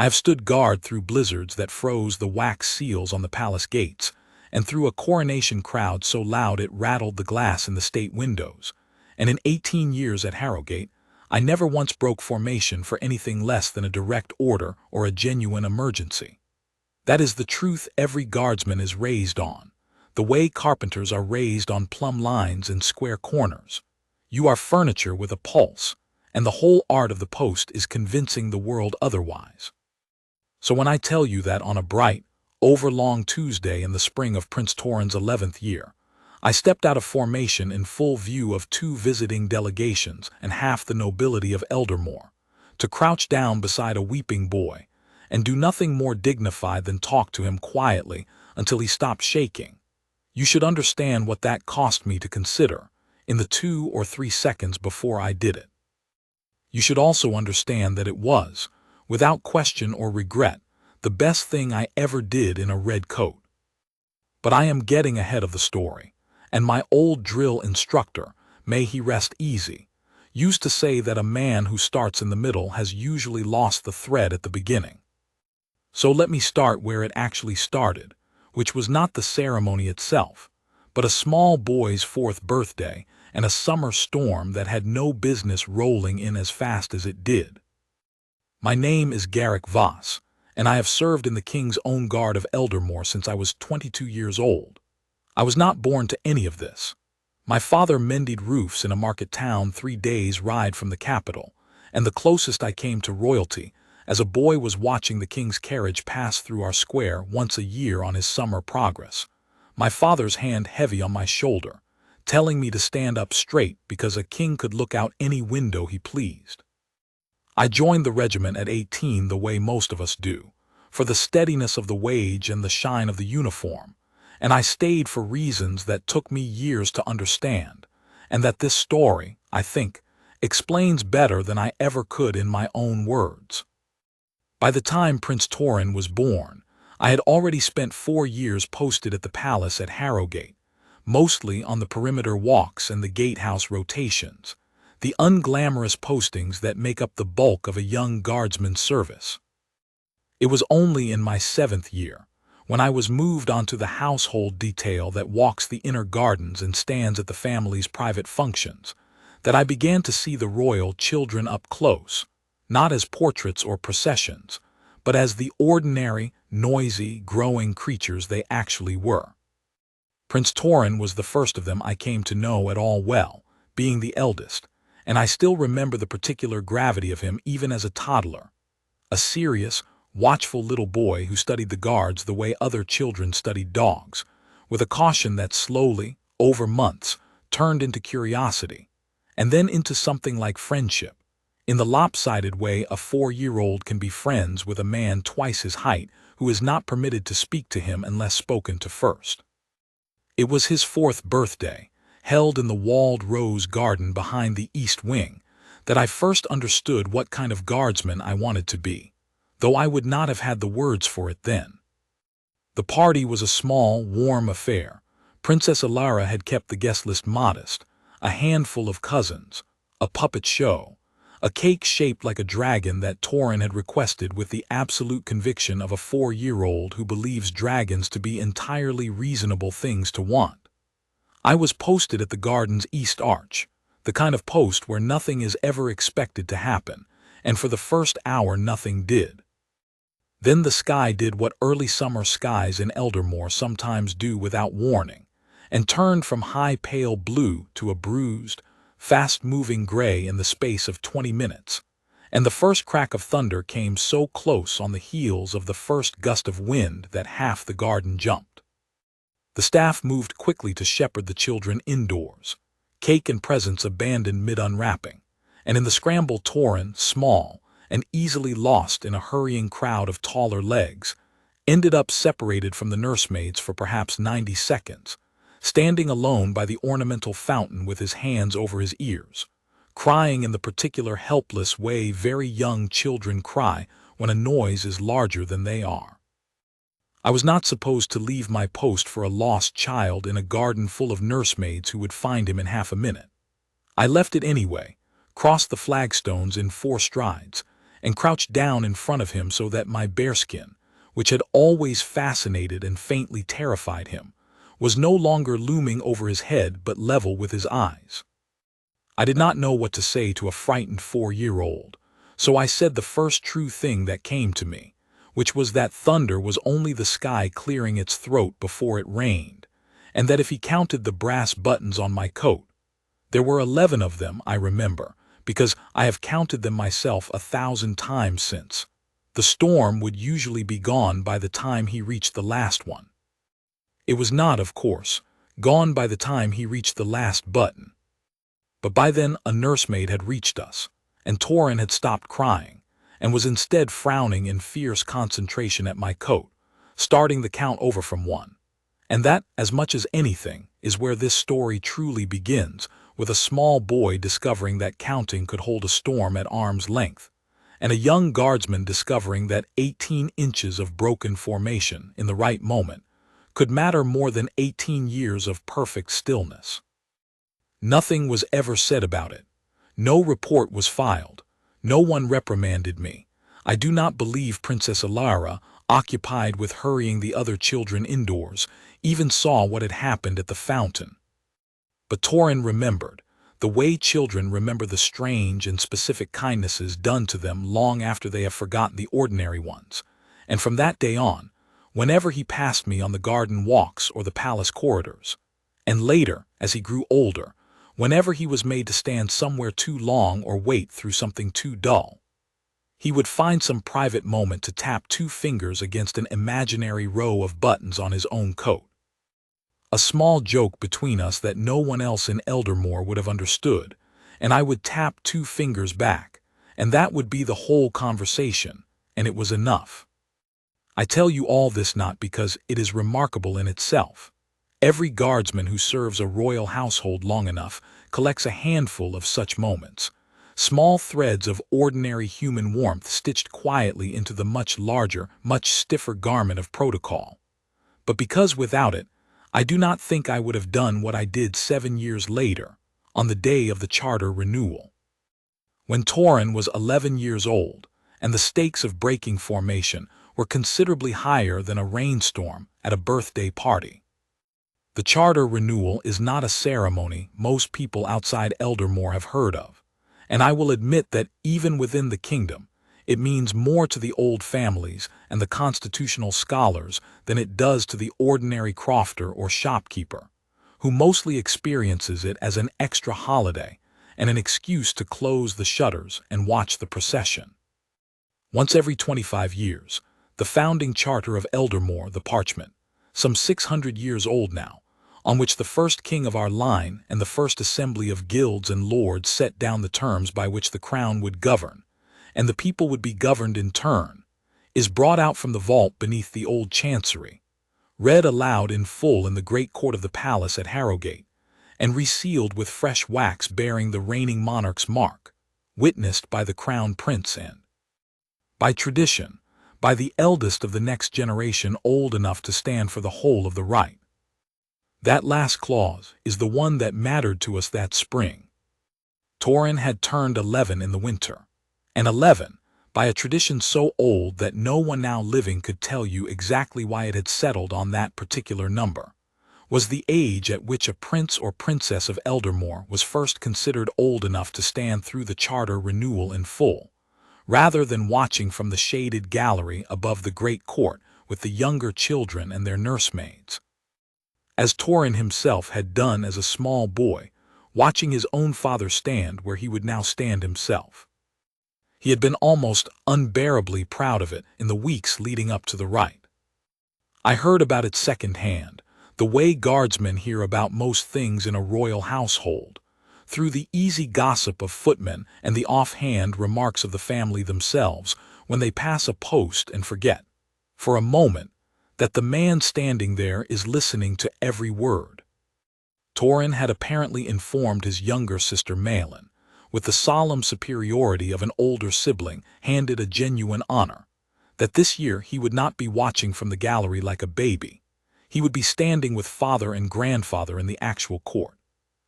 I have stood guard through blizzards that froze the wax seals on the palace gates, and through a coronation crowd so loud it rattled the glass in the state windows. And in 18 years at Harrogate, I never once broke formation for anything less than a direct order or a genuine emergency. That is the truth every guardsman is raised on, the way carpenters are raised on plumb lines and square corners. You are furniture with a pulse, and the whole art of the post is convincing the world otherwise. So when I tell you that on a bright, overlong Tuesday in the spring of Prince Torin's 11th year, I stepped out of formation in full view of 2 visiting delegations and half the nobility of Eldermoor, to crouch down beside a weeping boy, and do nothing more dignified than talk to him quietly until he stopped shaking, you should understand what that cost me to consider in the 2 or 3 seconds before I did it. You should also understand that it was, without question or regret, the best thing I ever did in a red coat. But I am getting ahead of the story, and my old drill instructor, may he rest easy, used to say that a man who starts in the middle has usually lost the thread at the beginning. So let me start where it actually started, which was not the ceremony itself, but a small boy's 4th birthday and a summer storm that had no business rolling in as fast as it did. My name is Garrick Voss, and I have served in the King's Own Guard of Eldermoor since I was 22 years old. I was not born to any of this. My father mended roofs in a market town 3 days' ride from the capital, and the closest I came to royalty as a boy was watching the King's carriage pass through our square once a year on his summer progress, my father's hand heavy on my shoulder, telling me to stand up straight because a king could look out any window he pleased. I joined the regiment at 18 the way most of us do, for the steadiness of the wage and the shine of the uniform, and I stayed for reasons that took me years to understand, and that this story, I think, explains better than I ever could in my own words. By the time Prince Torin was born, I had already spent 4 years posted at the palace at Harrogate, mostly on the perimeter walks and the gatehouse rotations, the unglamorous postings that make up the bulk of a young guardsman's service. It was only in my 7th year, when I was moved onto the household detail that walks the inner gardens and stands at the family's private functions, that I began to see the royal children up close, not as portraits or processions, but as the ordinary, noisy, growing creatures they actually were. Prince Torin was the first of them I came to know at all well, being the eldest, and I still remember the particular gravity of him even as a toddler, a serious, watchful little boy who studied the guards the way other children studied dogs, with a caution that slowly, over months, turned into curiosity, and then into something like friendship, in the lopsided way a 4-year-old can be friends with a man twice his height who is not permitted to speak to him unless spoken to first. It was his 4th birthday, held in the walled rose garden behind the east wing, that I first understood what kind of guardsman I wanted to be, though I would not have had the words for it then. The party was a small, warm affair. Princess Alara had kept the guest list modest, a handful of cousins, a puppet show, a cake shaped like a dragon that Torin had requested with the absolute conviction of a 4-year-old who believes dragons to be entirely reasonable things to want. I was posted at the garden's east arch, the kind of post where nothing is ever expected to happen, and for the first hour nothing did. Then the sky did what early summer skies in Eldermoor sometimes do without warning, and turned from high pale blue to a bruised, fast-moving gray in the space of 20 minutes, and the first crack of thunder came so close on the heels of the first gust of wind that half the garden jumped. The staff moved quickly to shepherd the children indoors, cake and presents abandoned mid-unwrapping, and in the scramble Torin, small and easily lost in a hurrying crowd of taller legs, ended up separated from the nursemaids for perhaps 90 seconds, standing alone by the ornamental fountain with his hands over his ears, crying in the particular helpless way very young children cry when a noise is larger than they are. I was not supposed to leave my post for a lost child in a garden full of nursemaids who would find him in half a minute. I left it anyway, crossed the flagstones in 4 strides, and crouched down in front of him so that my bearskin, which had always fascinated and faintly terrified him, was no longer looming over his head but level with his eyes. I did not know what to say to a frightened 4-year-old, so I said the first true thing that came to me, which was that thunder was only the sky clearing its throat before it rained, and that if he counted the brass buttons on my coat, there were 11 of them, I remember, because I have counted them myself 1,000 times since. The storm would usually be gone by the time he reached the last one. It was not, of course, gone by the time he reached the last button. But by then a nursemaid had reached us, and Torin had stopped crying, and was instead frowning in fierce concentration at my coat, starting the count over from 1. And that, as much as anything, is where this story truly begins, with a small boy discovering that counting could hold a storm at arm's length, and a young guardsman discovering that 18 inches of broken formation in the right moment could matter more than 18 years of perfect stillness. Nothing was ever said about it. No report was filed. No one reprimanded me. I do not believe Princess Alara, occupied with hurrying the other children indoors, even saw what had happened at the fountain. But Torin remembered, the way children remember the strange and specific kindnesses done to them long after they have forgotten the ordinary ones, and from that day on, whenever he passed me on the garden walks or the palace corridors, and later, as he grew older, whenever he was made to stand somewhere too long or wait through something too dull, he would find some private moment to tap 2 fingers against an imaginary row of buttons on his own coat. A small joke between us that no one else in Eldermoor would have understood, and I would tap 2 fingers back, and that would be the whole conversation, and it was enough. I tell you all this not because it is remarkable in itself. Every guardsman who serves a royal household long enough collects a handful of such moments, small threads of ordinary human warmth stitched quietly into the much larger, much stiffer garment of protocol. But because without it, I do not think I would have done what I did 7 years later, on the day of the Charter Renewal. When Torin was 11 years old, and the stakes of breaking formation were considerably higher than a rainstorm at a birthday party. The Charter Renewal is not a ceremony most people outside Eldermoor have heard of, and I will admit that even within the kingdom, it means more to the old families and the constitutional scholars than it does to the ordinary crofter or shopkeeper, who mostly experiences it as an extra holiday and an excuse to close the shutters and watch the procession. Once every 25 years, the founding charter of Eldermoor, the parchment, some 600 years old now, on which the first king of our line and the first assembly of guilds and lords set down the terms by which the crown would govern, and the people would be governed in turn, is brought out from the vault beneath the old chancery, read aloud in full in the great court of the palace at Harrogate, and resealed with fresh wax bearing the reigning monarch's mark, witnessed by the crown prince and, by tradition, by the eldest of the next generation old enough to stand for the whole of the right. That last clause is the one that mattered to us that spring. Torin had turned 11 in the winter, and 11, by a tradition so old that no one now living could tell you exactly why it had settled on that particular number, was the age at which a prince or princess of Eldermoor was first considered old enough to stand through the Charter Renewal in full, rather than watching from the shaded gallery above the great court with the younger children and their nursemaids, as Torin himself had done as a small boy, watching his own father stand where he would now stand himself. He had been almost unbearably proud of it in the weeks leading up to the rite. I heard about it second-hand, the way guardsmen hear about most things in a royal household, through the easy gossip of footmen and the offhand remarks of the family themselves when they pass a post and forget, for a moment, that the man standing there is listening to every word. Torin had apparently informed his younger sister Malin, with the solemn superiority of an older sibling handed a genuine honor, that this year he would not be watching from the gallery like a baby. He would be standing with father and grandfather in the actual court.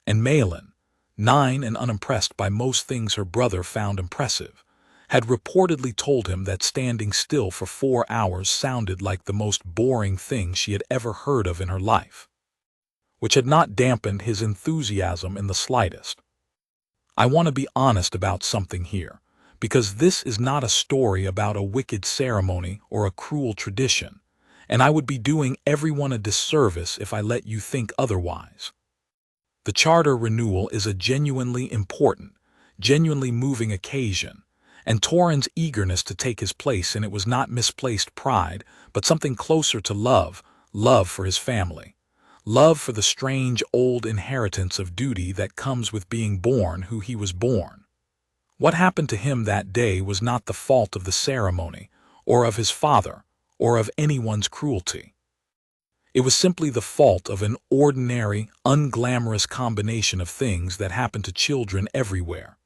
And Malin, 9 and unimpressed by most things her brother found impressive, had reportedly told him that standing still for 4 hours sounded like the most boring thing she had ever heard of in her life, which had not dampened his enthusiasm in the slightest. I want to be honest about something here, because this is not a story about a wicked ceremony or a cruel tradition, and I would be doing everyone a disservice if I let you think otherwise. The Charter Renewal is a genuinely important, genuinely moving occasion, and Torin's eagerness to take his place in it was not misplaced pride, but something closer to love, love for his family, love for the strange old inheritance of duty that comes with being born who he was born. What happened to him that day was not the fault of the ceremony, or of his father, or of anyone's cruelty. It was simply the fault of an ordinary, unglamorous combination of things that happen to children everywhere.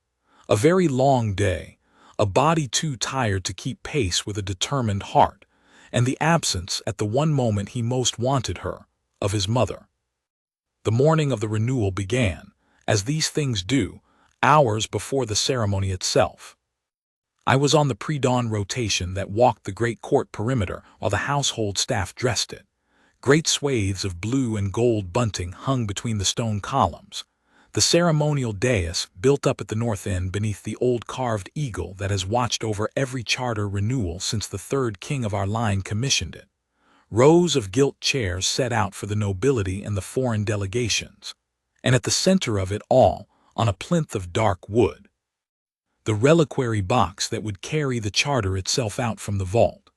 A very long day, a body too tired to keep pace with a determined heart, and the absence, at the one moment he most wanted her, of his mother. The morning of the renewal began, as these things do, hours before the ceremony itself. I was on the pre-dawn rotation that walked the great court perimeter while the household staff dressed it. Great swathes of blue and gold bunting hung between the stone columns. The ceremonial dais built up at the north end beneath the old carved eagle that has watched over every charter renewal since the third king of our line commissioned it. Rows of gilt chairs set out for the nobility and the foreign delegations, and at the center of it all, on a plinth of dark wood, the reliquary box that would carry the charter itself out from the vault.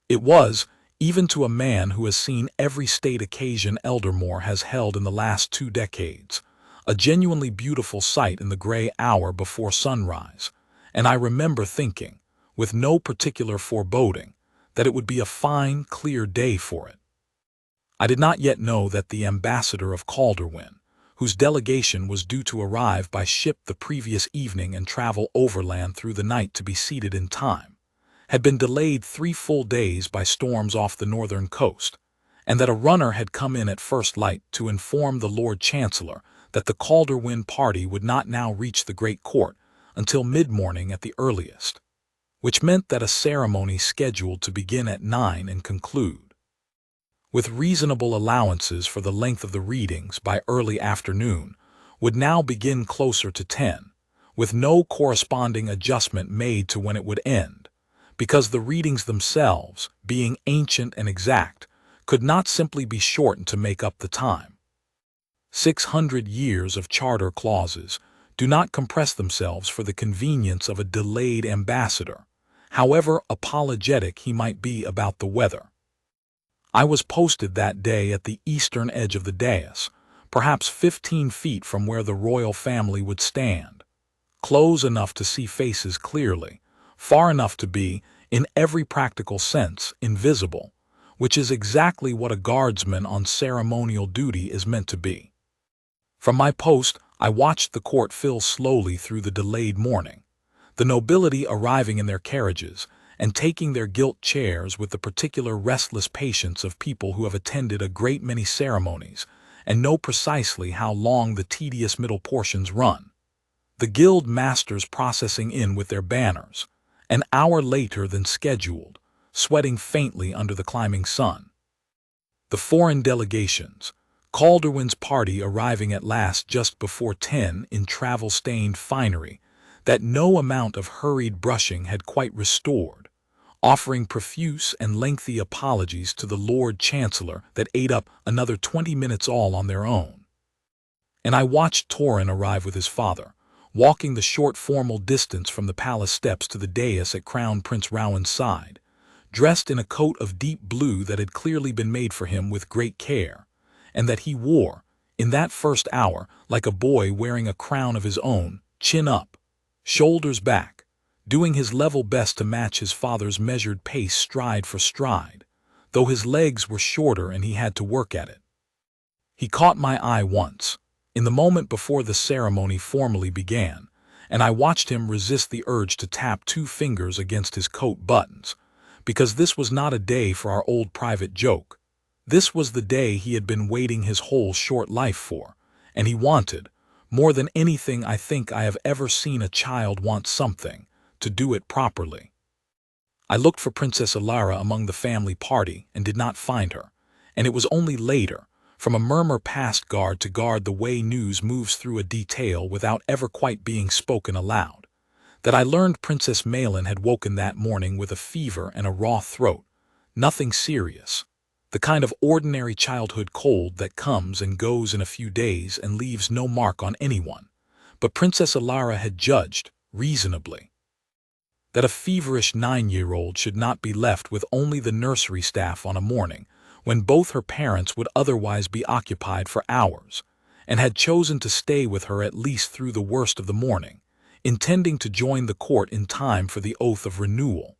It was, even to a man who has seen every state occasion Eldermoor has held in the last 2 decades, a genuinely beautiful sight in the gray hour before sunrise, and I remember thinking, with no particular foreboding, that it would be a fine, clear day for it. I did not yet know that the ambassador of Calderwin, whose delegation was due to arrive by ship the previous evening and travel overland through the night to be seated in time, had been delayed 3 full days by storms off the northern coast, and that a runner had come in at first light to inform the Lord Chancellor that the Calderwin party would not now reach the great court until mid-morning at the earliest, which meant that a ceremony scheduled to begin at 9 and conclude, with reasonable allowances for the length of the readings by early afternoon, would now begin closer to 10, with no corresponding adjustment made to when it would end, because the readings themselves, being ancient and exact, could not simply be shortened to make up the time. 600 years of charter clauses do not compress themselves for the convenience of a delayed ambassador, however apologetic he might be about the weather. I was posted that day at the eastern edge of the dais, perhaps 15 feet from where the royal family would stand, close enough to see faces clearly, far enough to be, in every practical sense, invisible, which is exactly what a guardsman on ceremonial duty is meant to be. From my post, I watched the court fill slowly through the delayed morning, the nobility arriving in their carriages and taking their gilt chairs with the particular restless patience of people who have attended a great many ceremonies and know precisely how long the tedious middle portions run. The guild masters processing in with their banners, an hour later than scheduled, sweating faintly under the climbing sun. The foreign delegations, Calderwin's party arriving at last just before 10 in travel-stained finery that no amount of hurried brushing had quite restored, offering profuse and lengthy apologies to the Lord Chancellor that ate up another 20 minutes all on their own. And I watched Torin arrive with his father, walking the short formal distance from the palace steps to the dais at Crown Prince Rowan's side, dressed in a coat of deep blue that had clearly been made for him with great care, and that he wore, in that first hour, like a boy wearing a crown of his own, chin up, shoulders back, doing his level best to match his father's measured pace stride for stride, though his legs were shorter and he had to work at it. He caught my eye once, in the moment before the ceremony formally began, and I watched him resist the urge to tap 2 fingers against his coat buttons, because this was not a day for our old private joke. This was the day he had been waiting his whole short life for, and he wanted, more than anything I think I have ever seen a child want something, to do it properly. I looked for Princess Alara among the family party and did not find her, and it was only later, from a murmur passed guard to guard the way news moves through a detail without ever quite being spoken aloud, that I learned Princess Malin had woken that morning with a fever and a raw throat. Nothing serious. The kind of ordinary childhood cold that comes and goes in a few days and leaves no mark on anyone. But Princess Alara had judged, reasonably, that a feverish 9-year-old should not be left with only the nursery staff on a morning when both her parents would otherwise be occupied for hours, and had chosen to stay with her at least through the worst of the morning, intending to join the court in time for the oath of renewal,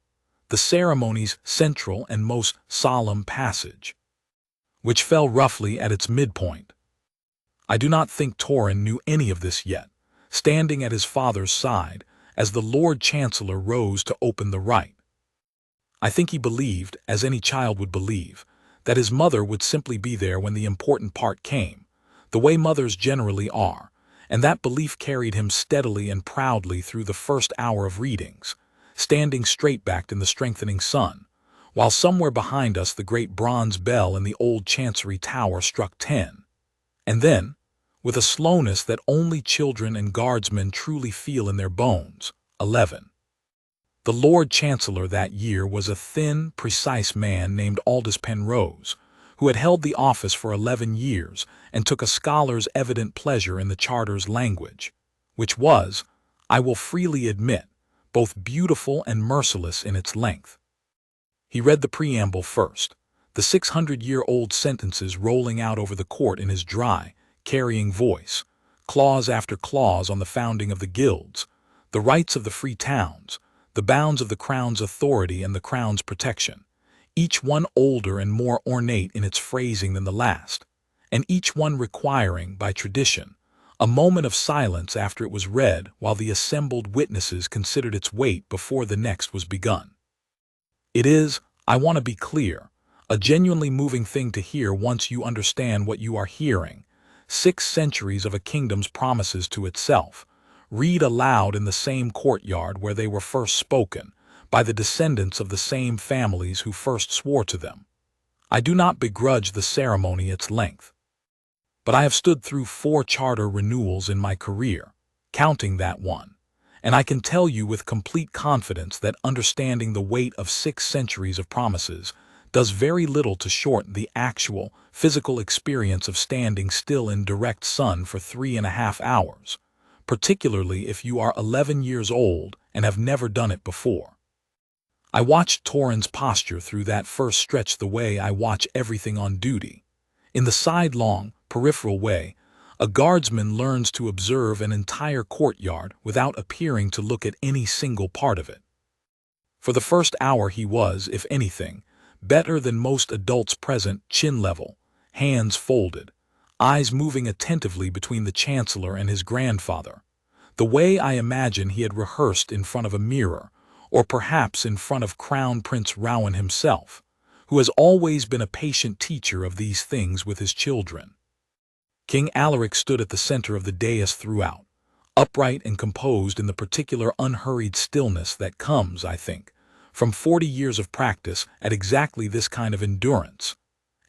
the ceremony's central and most solemn passage, which fell roughly at its midpoint. I do not think Torin knew any of this yet, standing at his father's side as the Lord Chancellor rose to open the rite. I think he believed, as any child would believe, that his mother would simply be there when the important part came, the way mothers generally are, and that belief carried him steadily and proudly through the first hour of readings, standing straight-backed in the strengthening sun, while somewhere behind us the great bronze bell in the old Chancery Tower struck 10. And then, with a slowness that only children and guardsmen truly feel in their bones, 11. The Lord Chancellor that year was a thin, precise man named Aldous Penrose, who had held the office for 11 years and took a scholar's evident pleasure in the Charter's language, which was, I will freely admit, both beautiful and merciless in its length. He read the preamble first, the 600-year-old sentences rolling out over the court in his dry, carrying voice, clause after clause on the founding of the guilds, the rights of the free towns, the bounds of the Crown's authority and the Crown's protection, each one older and more ornate in its phrasing than the last, and each one requiring, by tradition, a moment of silence after it was read while the assembled witnesses considered its weight before the next was begun. It is, I want to be clear, a genuinely moving thing to hear once you understand what you are hearing. 6 centuries of a kingdom's promises to itself, read aloud in the same courtyard where they were first spoken, by the descendants of the same families who first swore to them. I do not begrudge the ceremony its length. But I have stood through 4 charter renewals in my career, counting that one, and I can tell you with complete confidence that understanding the weight of 6 centuries of promises does very little to shorten the actual, physical experience of standing still in direct sun for 3.5 hours, particularly if you are 11 years old and have never done it before. I watched Torin's posture through that first stretch the way I watch everything on duty. In the sidelong, peripheral way, a guardsman learns to observe an entire courtyard without appearing to look at any single part of it. For the first hour he was, if anything, better than most adults present, chin level, hands folded, eyes moving attentively between the Chancellor and his grandfather, the way I imagine he had rehearsed in front of a mirror, or perhaps in front of Crown Prince Rowan himself, who has always been a patient teacher of these things with his children. King Alaric stood at the center of the dais throughout, upright and composed in the particular unhurried stillness that comes, I think, from 40 years of practice at exactly this kind of endurance.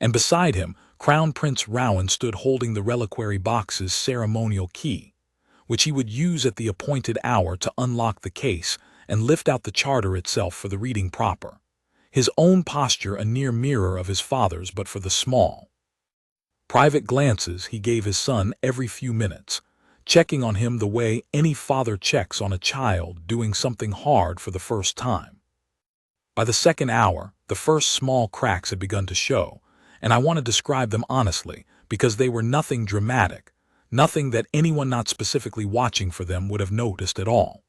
And beside him, Crown Prince Rowan stood holding the reliquary box's ceremonial key, which he would use at the appointed hour to unlock the case and lift out the charter itself for the reading proper, his own posture a near mirror of his father's but for the small, private glances he gave his son every few minutes, checking on him the way any father checks on a child doing something hard for the first time. By the second hour, the first small cracks had begun to show, and I want to describe them honestly because they were nothing dramatic, nothing that anyone not specifically watching for them would have noticed at all.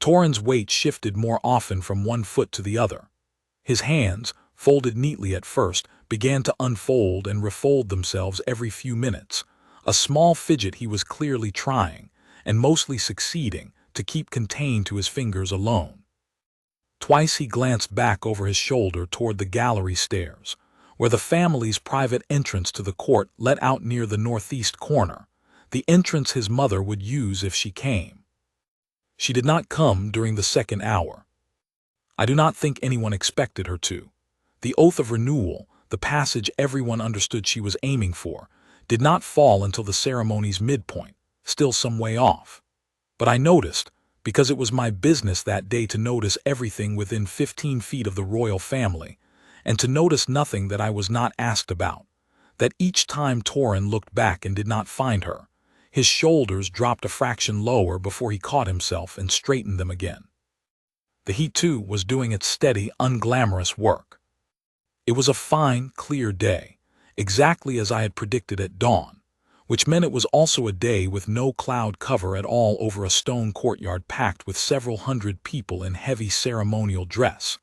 Torin's weight shifted more often from one foot to the other. His hands, folded neatly at first, began to unfold and refold themselves every few minutes, a small fidget he was clearly trying, and mostly succeeding, to keep contained to his fingers alone. Twice he glanced back over his shoulder toward the gallery stairs, where the family's private entrance to the court let out near the northeast corner, the entrance his mother would use if she came. She did not come during the second hour. I do not think anyone expected her to. The oath of renewal, the passage everyone understood she was aiming for, did not fall until the ceremony's midpoint, still some way off. But I noticed, because it was my business that day to notice everything within 15 feet of the royal family, and to notice nothing that I was not asked about, that each time Torin looked back and did not find her, his shoulders dropped a fraction lower before he caught himself and straightened them again. The heat, too, was doing its steady, unglamorous work. It was a fine, clear day, exactly as I had predicted at dawn, which meant it was also a day with no cloud cover at all over a stone courtyard packed with several hundred people in heavy ceremonial dress.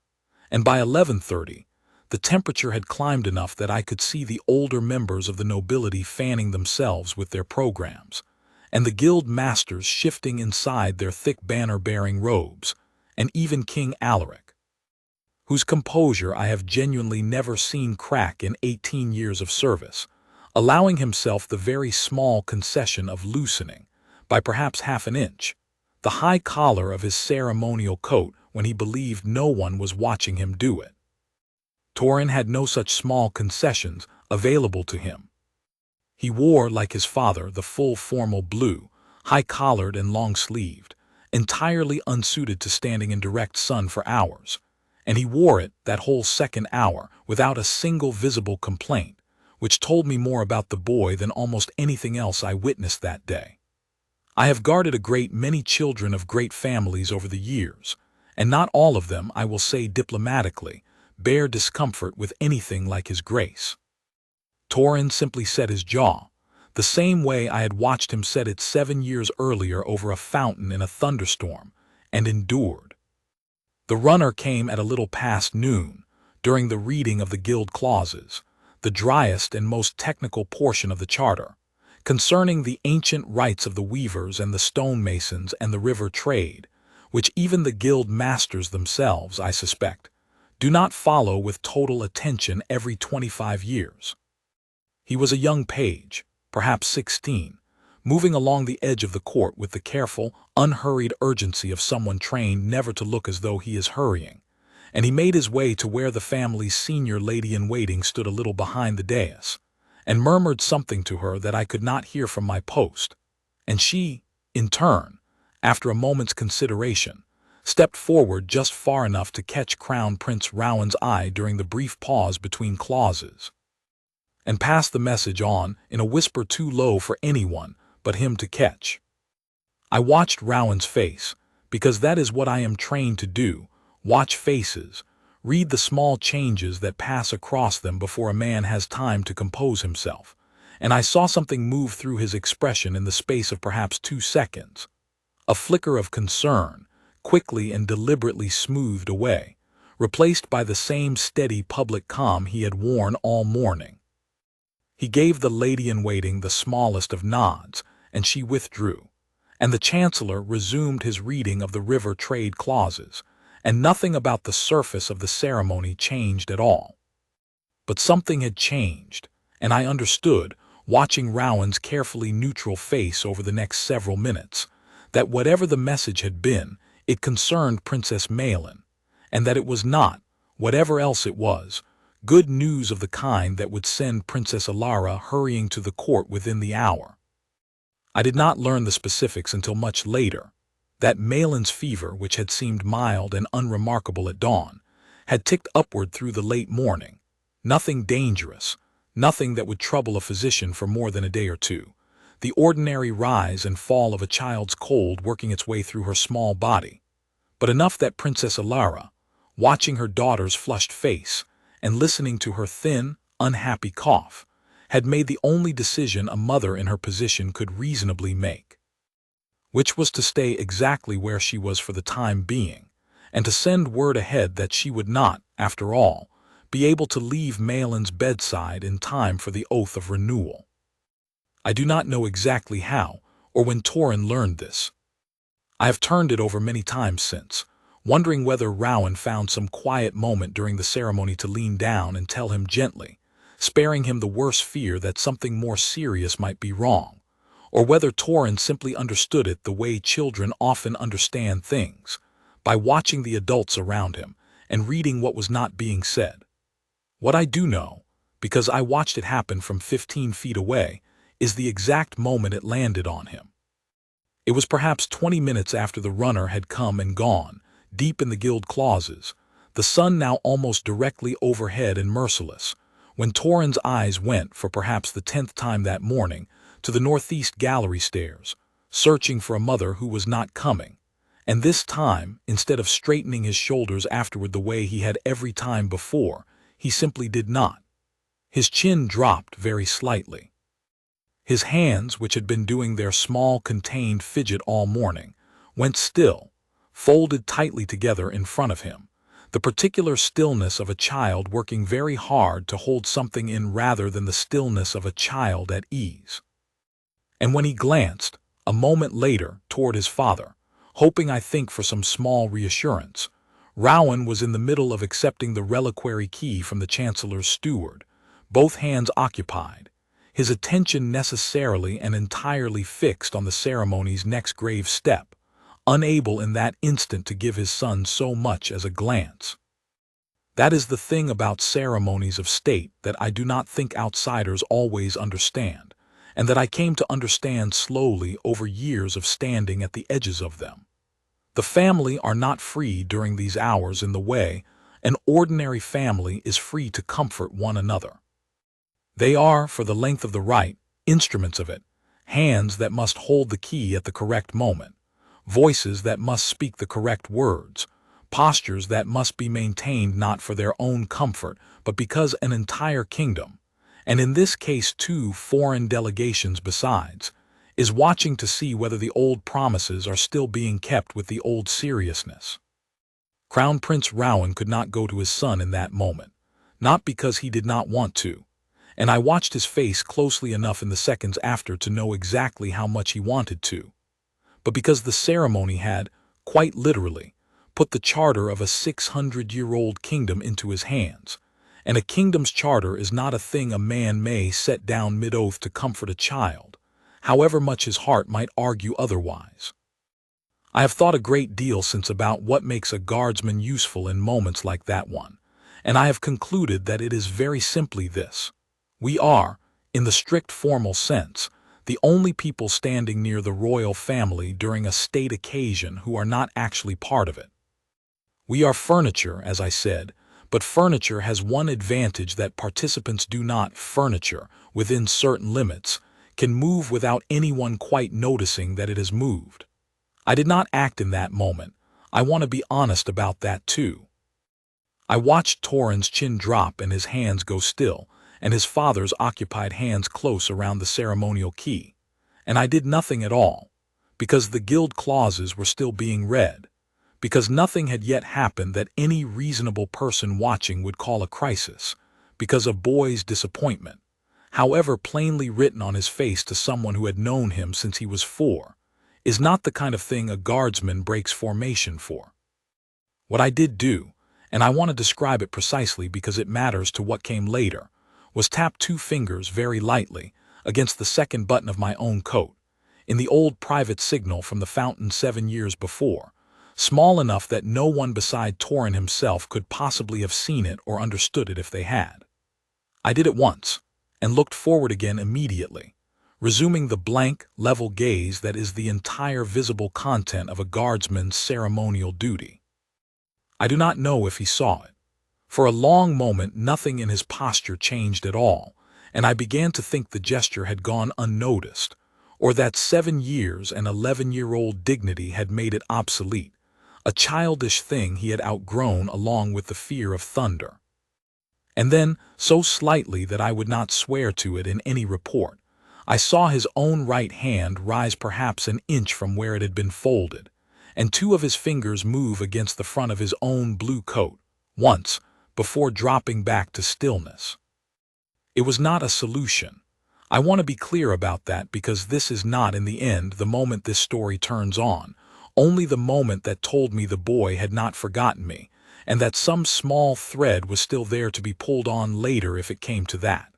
And by 11:30, the temperature had climbed enough that I could see the older members of the nobility fanning themselves with their programs, and the guild masters shifting inside their thick banner-bearing robes, and even King Alaric, whose composure I have genuinely never seen crack in 18 years of service, allowing himself the very small concession of loosening, by perhaps half an inch, the high collar of his ceremonial coat when he believed no one was watching him do it. Torin had no such small concessions available to him. He wore, like his father, the full formal blue, high-collared and long-sleeved, entirely unsuited to standing in direct sun for hours, and he wore it that whole second hour without a single visible complaint, which told me more about the boy than almost anything else I witnessed that day. I have guarded a great many children of great families over the years, and not all of them, I will say diplomatically, bear discomfort with anything like his grace. Torin simply set his jaw, the same way I had watched him set it 7 years earlier over a fountain in a thunderstorm, and endured. The runner came at a little past noon, during the reading of the guild clauses, the driest and most technical portion of the charter, concerning the ancient rights of the weavers and the stonemasons and the river trade, which even the guild masters themselves, I suspect, do not follow with total attention every 25 years. He was a young page, perhaps 16, moving along the edge of the court with the careful, unhurried urgency of someone trained never to look as though he is hurrying, and he made his way to where the family's senior lady-in-waiting stood a little behind the dais, and murmured something to her that I could not hear from my post, and she, in turn, after a moment's consideration, stepped forward just far enough to catch Crown Prince Rowan's eye during the brief pause between clauses, and passed the message on in a whisper too low for anyone but him to catch. I watched Rowan's face, because that is what I am trained to do, watch faces, read the small changes that pass across them before a man has time to compose himself, and I saw something move through his expression in the space of perhaps 2 seconds. A flicker of concern, quickly and deliberately smoothed away, replaced by the same steady public calm he had worn all morning. He gave the lady-in-waiting the smallest of nods, and she withdrew, and the Chancellor resumed his reading of the river trade clauses, and nothing about the surface of the ceremony changed at all. But something had changed, and I understood, watching Rowan's carefully neutral face over the next several minutes, that whatever the message had been, it concerned Princess Malin, and that it was not, whatever else it was, good news of the kind that would send Princess Alara hurrying to the court within the hour. I did not learn the specifics until much later. That Malin's fever, which had seemed mild and unremarkable at dawn, had ticked upward through the late morning. Nothing dangerous, nothing that would trouble a physician for more than a day or two. The ordinary rise and fall of a child's cold working its way through her small body, but enough that Princess Alara, watching her daughter's flushed face and listening to her thin, unhappy cough, had made the only decision a mother in her position could reasonably make, which was to stay exactly where she was for the time being, and to send word ahead that she would not, after all, be able to leave Malin's bedside in time for the oath of renewal. I do not know exactly how, or when Torin learned this. I have turned it over many times since, wondering whether Rowan found some quiet moment during the ceremony to lean down and tell him gently, sparing him the worse fear that something more serious might be wrong, or whether Torin simply understood it the way children often understand things, by watching the adults around him and reading what was not being said. What I do know, because I watched it happen from 15 feet away, is the exact moment it landed on him. It was perhaps 20 minutes after the runner had come and gone, deep in the guild clauses, the sun now almost directly overhead and merciless, when Torin's eyes went, for perhaps the 10th time that morning, to the northeast gallery stairs, searching for a mother who was not coming, and this time, instead of straightening his shoulders afterward the way he had every time before, he simply did not. His chin dropped very slightly. His hands, which had been doing their small, contained fidget all morning, went still, folded tightly together in front of him, the particular stillness of a child working very hard to hold something in rather than the stillness of a child at ease. And when he glanced, a moment later, toward his father, hoping I think for some small reassurance, Rowan was in the middle of accepting the reliquary key from the Chancellor's steward, both hands occupied, his attention necessarily and entirely fixed on the ceremony's next grave step, unable in that instant to give his son so much as a glance. That is the thing about ceremonies of state that I do not think outsiders always understand, and that I came to understand slowly over years of standing at the edges of them. The family are not free during these hours in the way an ordinary family is free to comfort one another. They are, for the length of the rite, instruments of it, hands that must hold the key at the correct moment, voices that must speak the correct words, postures that must be maintained not for their own comfort, but because an entire kingdom, and in this case 2 foreign delegations besides, is watching to see whether the old promises are still being kept with the old seriousness. Crown Prince Rowan could not go to his son in that moment, not because he did not want to, and I watched his face closely enough in the seconds after to know exactly how much he wanted to, but because the ceremony had, quite literally, put the charter of a 600-year-old kingdom into his hands, and a kingdom's charter is not a thing a man may set down mid-oath to comfort a child, however much his heart might argue otherwise. I have thought a great deal since about what makes a guardsman useful in moments like that one, and I have concluded that it is very simply this. We are, in the strict formal sense, the only people standing near the royal family during a state occasion who are not actually part of it. We are furniture, as I said, but furniture has one advantage that participants do not. Furniture, within certain limits, can move without anyone quite noticing that it has moved. I did not act in that moment. I want to be honest about that too. I watched Torin's chin drop and his hands go still, and his father's occupied hands close around the ceremonial key, and I did nothing at all, because the guild clauses were still being read, because nothing had yet happened that any reasonable person watching would call a crisis, because a boy's disappointment, however plainly written on his face to someone who had known him since he was 4, is not the kind of thing a guardsman breaks formation for. What I did do, and I want to describe it precisely because it matters to what came later, was tap 2 fingers very lightly against the second button of my own coat, in the old private signal from the fountain 7 years before, small enough that no one beside Torin himself could possibly have seen it or understood it if they had. I did it once, and looked forward again immediately, resuming the blank, level gaze that is the entire visible content of a guardsman's ceremonial duty. I do not know if he saw it. For a long moment nothing in his posture changed at all, and I began to think the gesture had gone unnoticed, or that 7 years and 11-year-old dignity had made it obsolete, a childish thing he had outgrown along with the fear of thunder. And then, so slightly that I would not swear to it in any report, I saw his own right hand rise perhaps an inch from where it had been folded, and 2 of his fingers move against the front of his own blue coat, once, before dropping back to stillness. It was not a solution. I want to be clear about that because this is not in the end the moment this story turns on, only the moment that told me the boy had not forgotten me, and that some small thread was still there to be pulled on later if it came to that.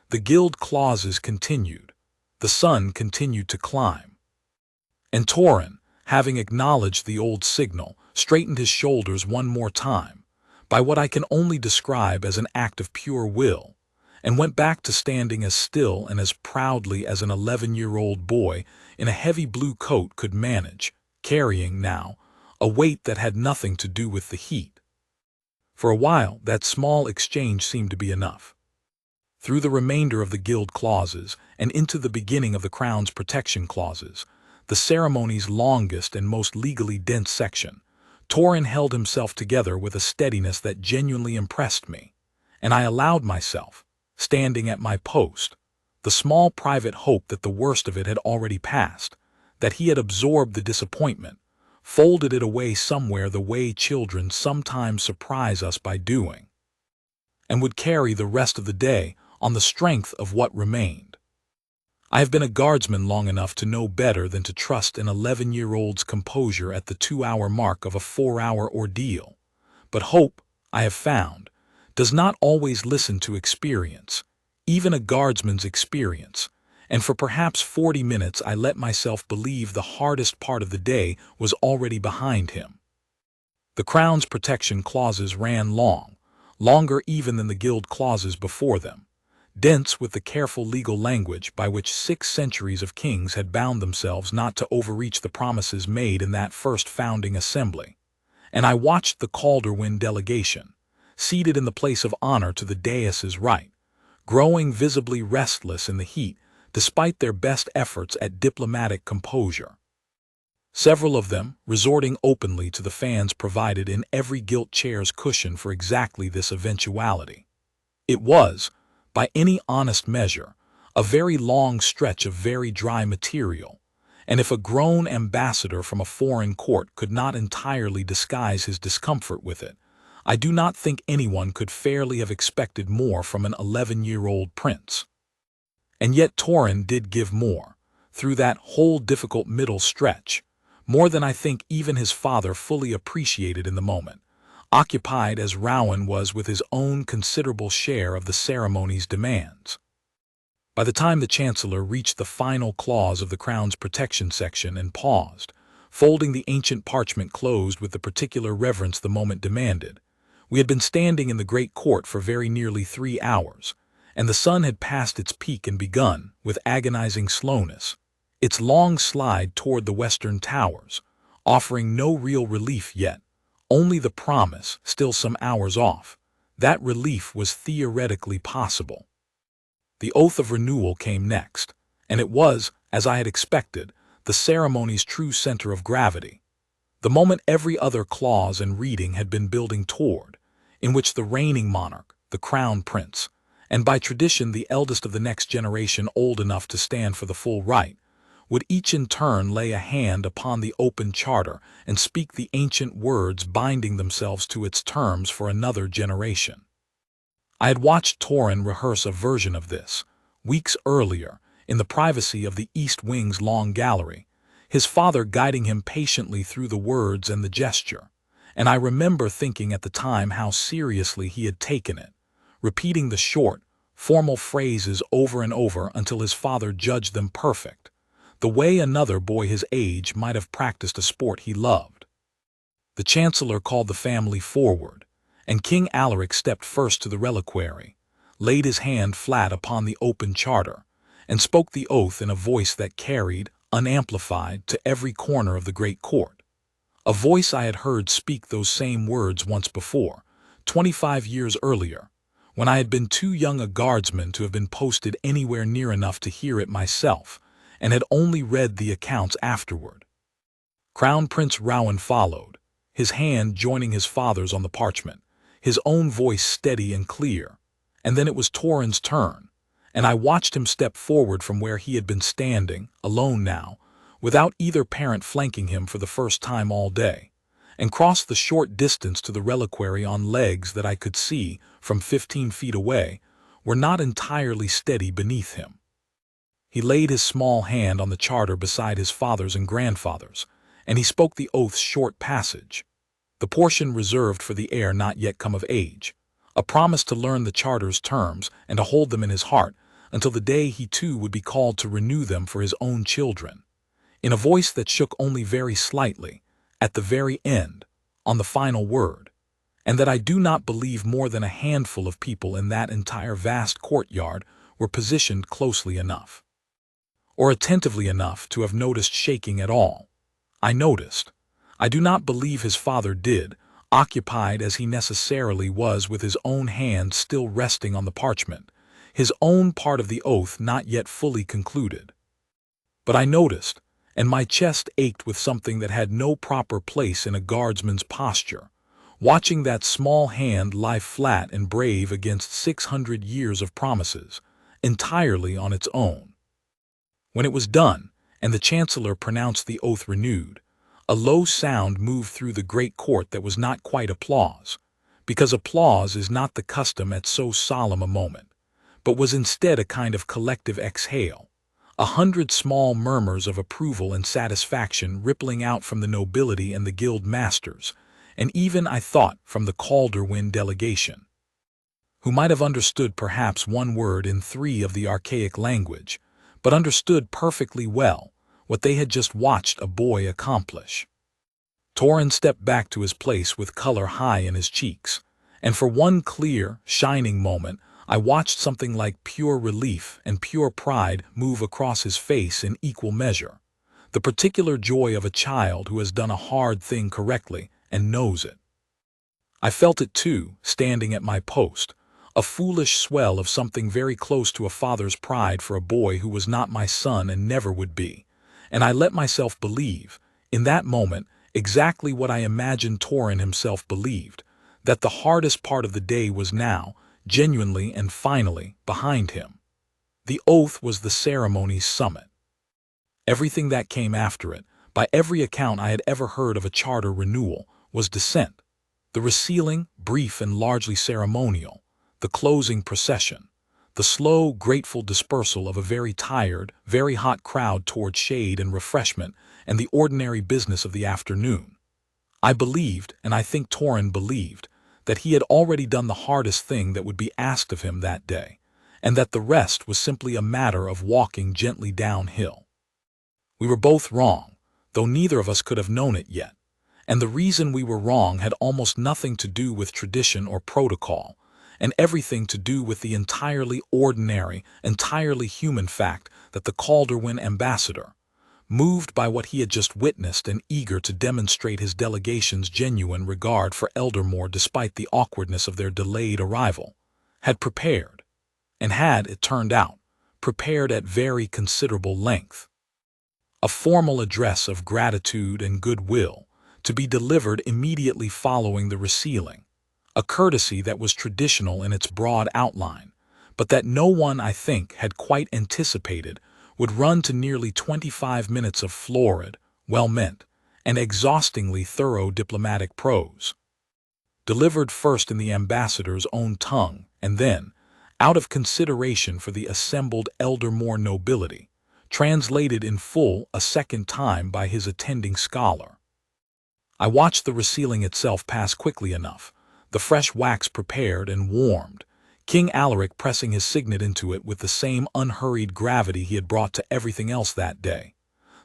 The guild clauses continued. The sun continued to climb. And Torin, having acknowledged the old signal, straightened his shoulders one more time, by what I can only describe as an act of pure will, and went back to standing as still and as proudly as an 11-year-old boy in a heavy blue coat could manage, carrying, now, a weight that had nothing to do with the heat. For a while, that small exchange seemed to be enough. Through the remainder of the guild clauses and into the beginning of the Crown's protection clauses, the ceremony's longest and most legally dense section, Torin held himself together with a steadiness that genuinely impressed me, and I allowed myself, standing at my post, the small private hope that the worst of it had already passed, that he had absorbed the disappointment, folded it away somewhere the way children sometimes surprise us by doing, and would carry the rest of the day on the strength of what remained. I have been a guardsman long enough to know better than to trust an 11-year-old's composure at the 2-hour mark of a 4-hour ordeal, but hope, I have found, does not always listen to experience, even a guardsman's experience, and for perhaps 40 minutes I let myself believe the hardest part of the day was already behind him. The Crown's protection clauses ran long, longer even than the guild clauses before them, dense with the careful legal language by which 6 centuries of kings had bound themselves not to overreach the promises made in that first founding assembly, and I watched the Calderwind delegation, seated in the place of honor to the dais' right, growing visibly restless in the heat despite their best efforts at diplomatic composure. Several of them resorting openly to the fans provided in every gilt chair's cushion for exactly this eventuality. It was, by any honest measure, a very long stretch of very dry material, and if a grown ambassador from a foreign court could not entirely disguise his discomfort with it, I do not think anyone could fairly have expected more from an 11-year-old prince. And yet Torin did give more, through that whole difficult middle stretch, more than I think even his father fully appreciated in the moment, occupied as Rowan was with his own considerable share of the ceremony's demands. By the time the Chancellor reached the final clause of the Crown's protection section and paused, folding the ancient parchment closed with the particular reverence the moment demanded, we had been standing in the great court for very nearly 3 hours, and the sun had passed its peak and begun, with agonizing slowness, its long slide toward the western towers, offering no real relief yet, only the promise, still some hours off, that relief was theoretically possible. The oath of renewal came next, and it was, as I had expected, the ceremony's true center of gravity, the moment every other clause and reading had been building toward, in which the reigning monarch, the crown prince, and by tradition the eldest of the next generation old enough to stand for the full right, would each in turn lay a hand upon the open charter and speak the ancient words binding themselves to its terms for another generation. I had watched Torin rehearse a version of this, weeks earlier, in the privacy of the East Wing's long gallery, his father guiding him patiently through the words and the gesture, and I remember thinking at the time how seriously he had taken it, repeating the short, formal phrases over and over until his father judged them perfect, the way another boy his age might have practiced a sport he loved. The Chancellor called the family forward, and King Alaric stepped first to the reliquary, laid his hand flat upon the open charter, and spoke the oath in a voice that carried, unamplified, to every corner of the great court. A voice I had heard speak those same words once before, 25 years earlier, when I had been too young a guardsman to have been posted anywhere near enough to hear it myself, and had only read the accounts afterward. Crown Prince Rowan followed, his hand joining his father's on the parchment, his own voice steady and clear, and then it was Torin's turn, and I watched him step forward from where he had been standing, alone now, without either parent flanking him for the first time all day, and cross the short distance to the reliquary on legs that I could see, from 15 feet away, were not entirely steady beneath him. He laid his small hand on the charter beside his father's and grandfather's, and he spoke the oath's short passage, the portion reserved for the heir not yet come of age, a promise to learn the charter's terms and to hold them in his heart until the day he too would be called to renew them for his own children, in a voice that shook only very slightly, at the very end, on the final word, and that I do not believe more than a handful of people in that entire vast courtyard were positioned closely enough, or attentively enough to have noticed shaking at all. I noticed. I do not believe his father did, occupied as he necessarily was with his own hand still resting on the parchment, his own part of the oath not yet fully concluded. But I noticed, and my chest ached with something that had no proper place in a guardsman's posture, watching that small hand lie flat and brave against 600 years of promises, entirely on its own. When it was done, and the chancellor pronounced the oath renewed, a low sound moved through the great court that was not quite applause, because applause is not the custom at so solemn a moment, but was instead a kind of collective exhale, 100 small murmurs of approval and satisfaction rippling out from the nobility and the guild masters, and even, I thought, from the Calderwin delegation, who might have understood perhaps one word in 3 of the archaic language, but understood perfectly well what they had just watched a boy accomplish. Torin stepped back to his place with color high in his cheeks, and for one clear, shining moment I watched something like pure relief and pure pride move across his face in equal measure, the particular joy of a child who has done a hard thing correctly and knows it. I felt it too, standing at my post, a foolish swell of something very close to a father's pride for a boy who was not my son and never would be, and I let myself believe, in that moment, exactly what I imagined Torin himself believed, that the hardest part of the day was now, genuinely and finally, behind him. The oath was the ceremony's summit. Everything that came after it, by every account I had ever heard of a charter renewal, was descent. The resealing, brief and largely ceremonial, the closing procession, the slow, grateful dispersal of a very tired, very hot crowd toward shade and refreshment and the ordinary business of the afternoon. I believed, and I think Torin believed, that he had already done the hardest thing that would be asked of him that day, and that the rest was simply a matter of walking gently downhill. We were both wrong, though neither of us could have known it yet, and the reason we were wrong had almost nothing to do with tradition or protocol, and everything to do with the entirely ordinary, entirely human fact that the Calderwin ambassador, moved by what he had just witnessed and eager to demonstrate his delegation's genuine regard for Eldermoor despite the awkwardness of their delayed arrival, had prepared, and had, it turned out, prepared at very considerable length, a formal address of gratitude and goodwill to be delivered immediately following the resealing, a courtesy that was traditional in its broad outline, but that no one, I think, had quite anticipated would run to nearly 25 minutes of florid, well-meant, and exhaustingly thorough diplomatic prose. Delivered first in the ambassador's own tongue, and then, out of consideration for the assembled Eldermoor nobility, translated in full a second time by his attending scholar. I watched the resealing itself pass quickly enough, the fresh wax prepared and warmed, King Alaric pressing his signet into it with the same unhurried gravity he had brought to everything else that day.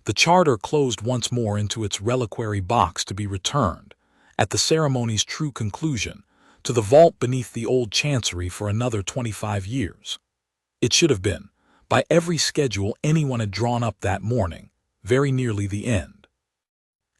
The charter closed once more into its reliquary box to be returned, at the ceremony's true conclusion, to the vault beneath the old chancery for another 25 years. It should have been, by every schedule anyone had drawn up that morning, very nearly the end.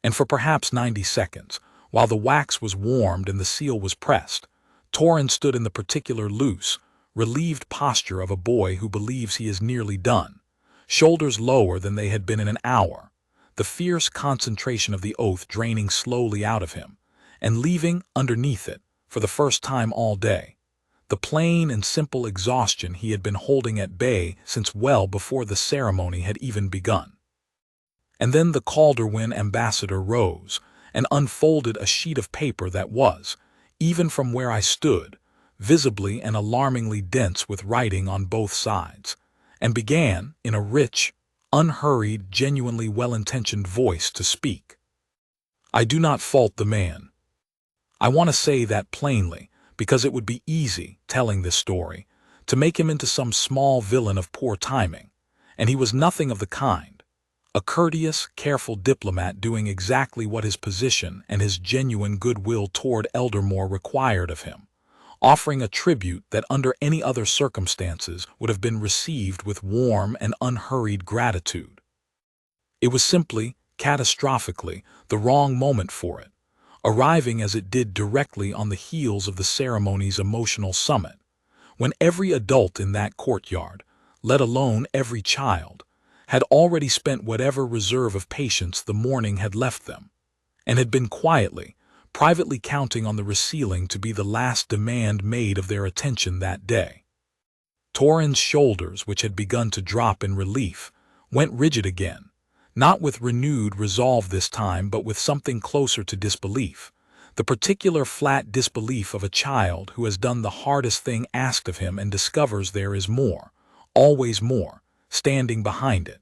And for perhaps 90 seconds, while the wax was warmed and the seal was pressed, Torin stood in the particular loose, relieved posture of a boy who believes he is nearly done, shoulders lower than they had been in an hour, the fierce concentration of the oath draining slowly out of him, and leaving, underneath it, for the first time all day, the plain and simple exhaustion he had been holding at bay since well before the ceremony had even begun. And then the Calderwin ambassador rose and unfolded a sheet of paper that was, even from where I stood, visibly and alarmingly dense with writing on both sides, and began, in a rich, unhurried, genuinely well-intentioned voice, to speak. I do not fault the man. I want to say that plainly, because it would be easy, telling this story, to make him into some small villain of poor timing, and he was nothing of the kind. A courteous, careful diplomat doing exactly what his position and his genuine goodwill toward Eldermoor required of him, offering a tribute that under any other circumstances would have been received with warm and unhurried gratitude. It was simply, catastrophically, the wrong moment for it, arriving as it did directly on the heels of the ceremony's emotional summit, when every adult in that courtyard, let alone every child, had already spent whatever reserve of patience the morning had left them, and had been quietly, privately counting on the resealing to be the last demand made of their attention that day. Torin's shoulders, which had begun to drop in relief, went rigid again, not with renewed resolve this time but with something closer to disbelief, the particular flat disbelief of a child who has done the hardest thing asked of him and discovers there is more, always more, standing behind it.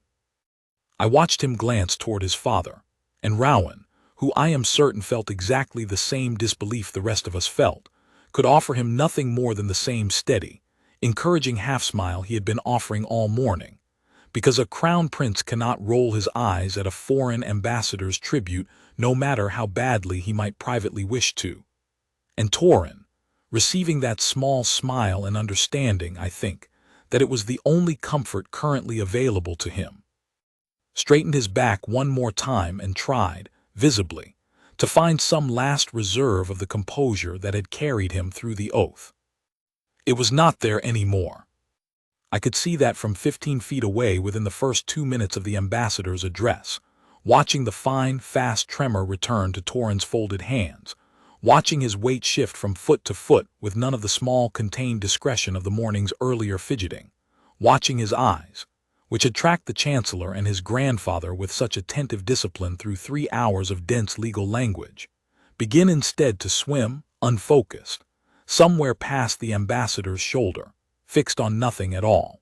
I watched him glance toward his father, and Rowan, who I am certain felt exactly the same disbelief the rest of us felt, could offer him nothing more than the same steady, encouraging half-smile he had been offering all morning, because a crown prince cannot roll his eyes at a foreign ambassador's tribute no matter how badly he might privately wish to. And Torin, receiving that small smile and understanding, I think, that it was the only comfort currently available to him, straightened his back one more time and tried, visibly, to find some last reserve of the composure that had carried him through the oath. It was not there any more. I could see that from 15 feet away within the first 2 minutes of the ambassador's address, watching the fine, fast tremor return to Torin's folded hands, watching his weight shift from foot to foot with none of the small, contained discretion of the morning's earlier fidgeting, watching his eyes, which had tracked the Chancellor and his grandfather with such attentive discipline through 3 hours of dense legal language, begin instead to swim, unfocused, somewhere past the ambassador's shoulder, fixed on nothing at all.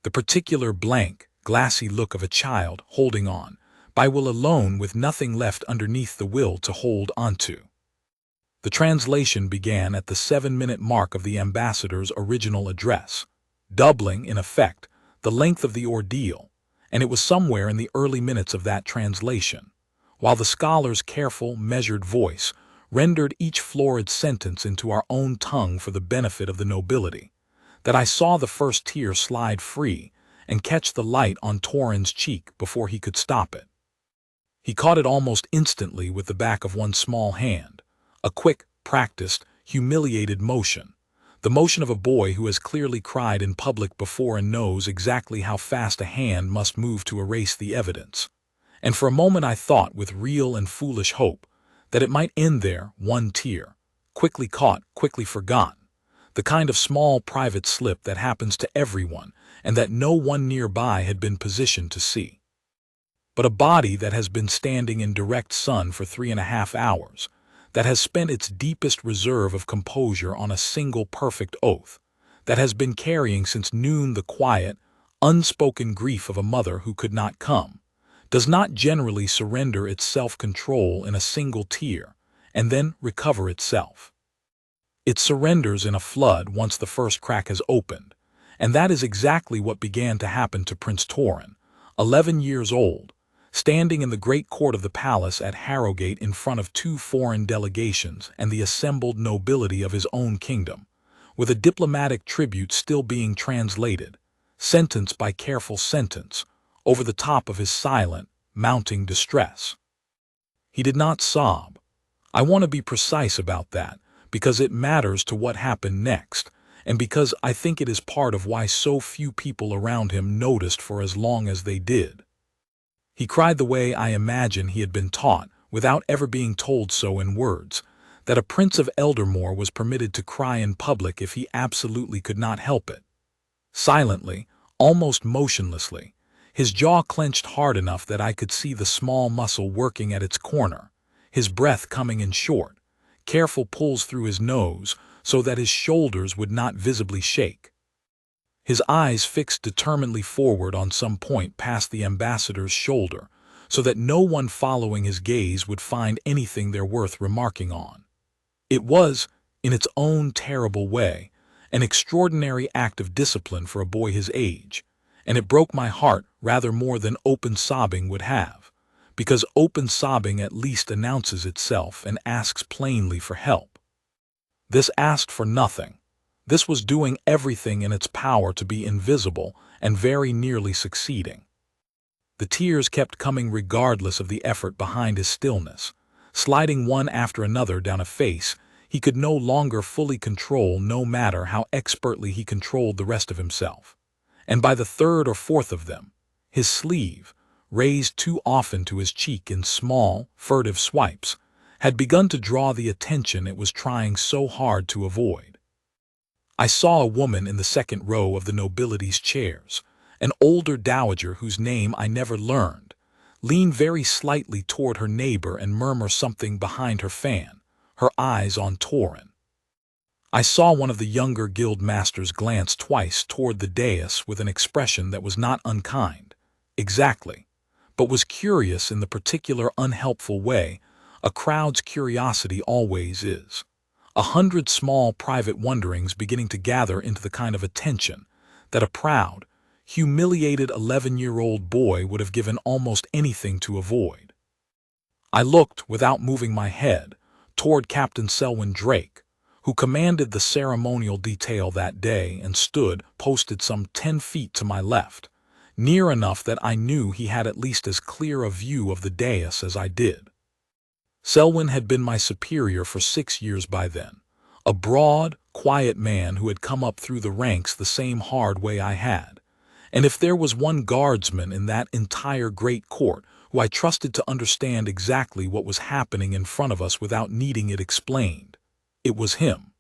The particular blank, glassy look of a child holding on, by will alone with nothing left underneath the will to hold onto. The translation began at the 7-minute mark of the ambassador's original address, doubling, in effect, the length of the ordeal, and it was somewhere in the early minutes of that translation, while the scholar's careful, measured voice rendered each florid sentence into our own tongue for the benefit of the nobility, that I saw the first tear slide free and catch the light on Torin's cheek before he could stop it. He caught it almost instantly with the back of one small hand, a quick, practiced, humiliated motion, the motion of a boy who has clearly cried in public before and knows exactly how fast a hand must move to erase the evidence. And for a moment I thought with real and foolish hope that it might end there, one tear, quickly caught, quickly forgotten, the kind of small private slip that happens to everyone and that no one nearby had been positioned to see. But a body that has been standing in direct sun for 3.5 hours, that has spent its deepest reserve of composure on a single perfect oath, that has been carrying since noon the quiet, unspoken grief of a mother who could not come, does not generally surrender its self-control in a single tear and then recover itself. It surrenders in a flood once the first crack has opened, and that is exactly what began to happen to Prince Torin, 11 years old, standing in the great court of the palace at Harrogate in front of 2 foreign delegations and the assembled nobility of his own kingdom, with a diplomatic tribute still being translated, sentence by careful sentence, over the top of his silent, mounting distress. He did not sob. I want to be precise about that, because it matters to what happened next, and because I think it is part of why so few people around him noticed for as long as they did. He cried the way I imagine he had been taught, without ever being told so in words, that a prince of Eldermoor was permitted to cry in public if he absolutely could not help it. Silently, almost motionlessly, his jaw clenched hard enough that I could see the small muscle working at its corner, his breath coming in short, careful pulls through his nose so that his shoulders would not visibly shake. His eyes fixed determinedly forward on some point past the ambassador's shoulder, so that no one following his gaze would find anything there worth remarking on. It was, in its own terrible way, an extraordinary act of discipline for a boy his age, and it broke my heart rather more than open sobbing would have, because open sobbing at least announces itself and asks plainly for help. This asked for nothing. This was doing everything in its power to be invisible and very nearly succeeding. The tears kept coming regardless of the effort behind his stillness, sliding one after another down a face he could no longer fully control, no matter how expertly he controlled the rest of himself. And by the third or fourth of them, his sleeve, raised too often to his cheek in small, furtive swipes, had begun to draw the attention it was trying so hard to avoid. I saw a woman in the second row of the nobility's chairs, an older dowager whose name I never learned, lean very slightly toward her neighbor and murmur something behind her fan, her eyes on Torin. I saw one of the younger guild masters glance twice toward the dais with an expression that was not unkind, exactly, but was curious in the particular unhelpful way a crowd's curiosity always is. 100 small private wonderings beginning to gather into the kind of attention that a proud, humiliated 11-year-old boy would have given almost anything to avoid. I looked, without moving my head, toward Captain Selwyn Drake, who commanded the ceremonial detail that day and stood posted some 10 feet to my left, near enough that I knew he had at least as clear a view of the dais as I did. Selwyn had been my superior for 6 years by then, a broad, quiet man who had come up through the ranks the same hard way I had, and if there was one guardsman in that entire great court who I trusted to understand exactly what was happening in front of us without needing it explained, it was him.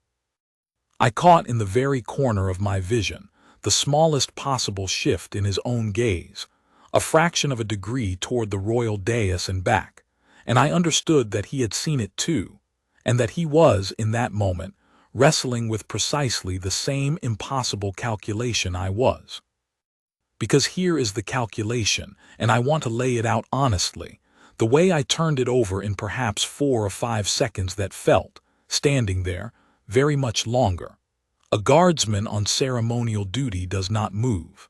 I caught in the very corner of my vision the smallest possible shift in his own gaze, a fraction of a degree toward the royal dais and back, and I understood that he had seen it too, and that he was, in that moment, wrestling with precisely the same impossible calculation I was. Because here is the calculation, and I want to lay it out honestly, the way I turned it over in perhaps 4 or 5 seconds that felt, standing there, very much longer. A guardsman on ceremonial duty does not move.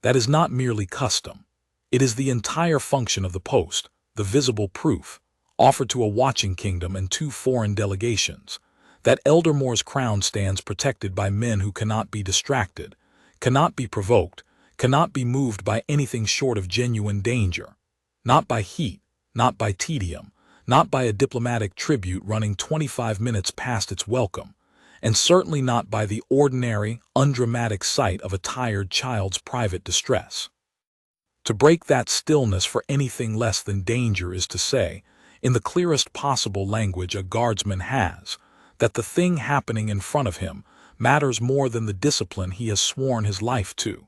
That is not merely custom. It is the entire function of the post, the visible proof, offered to a watching kingdom and 2 foreign delegations, that Eldermoor's crown stands protected by men who cannot be distracted, cannot be provoked, cannot be moved by anything short of genuine danger, not by heat, not by tedium, not by a diplomatic tribute running 25 minutes past its welcome, and certainly not by the ordinary, undramatic sight of a tired child's private distress. To break that stillness for anything less than danger is to say, in the clearest possible language a guardsman has, that the thing happening in front of him matters more than the discipline he has sworn his life to.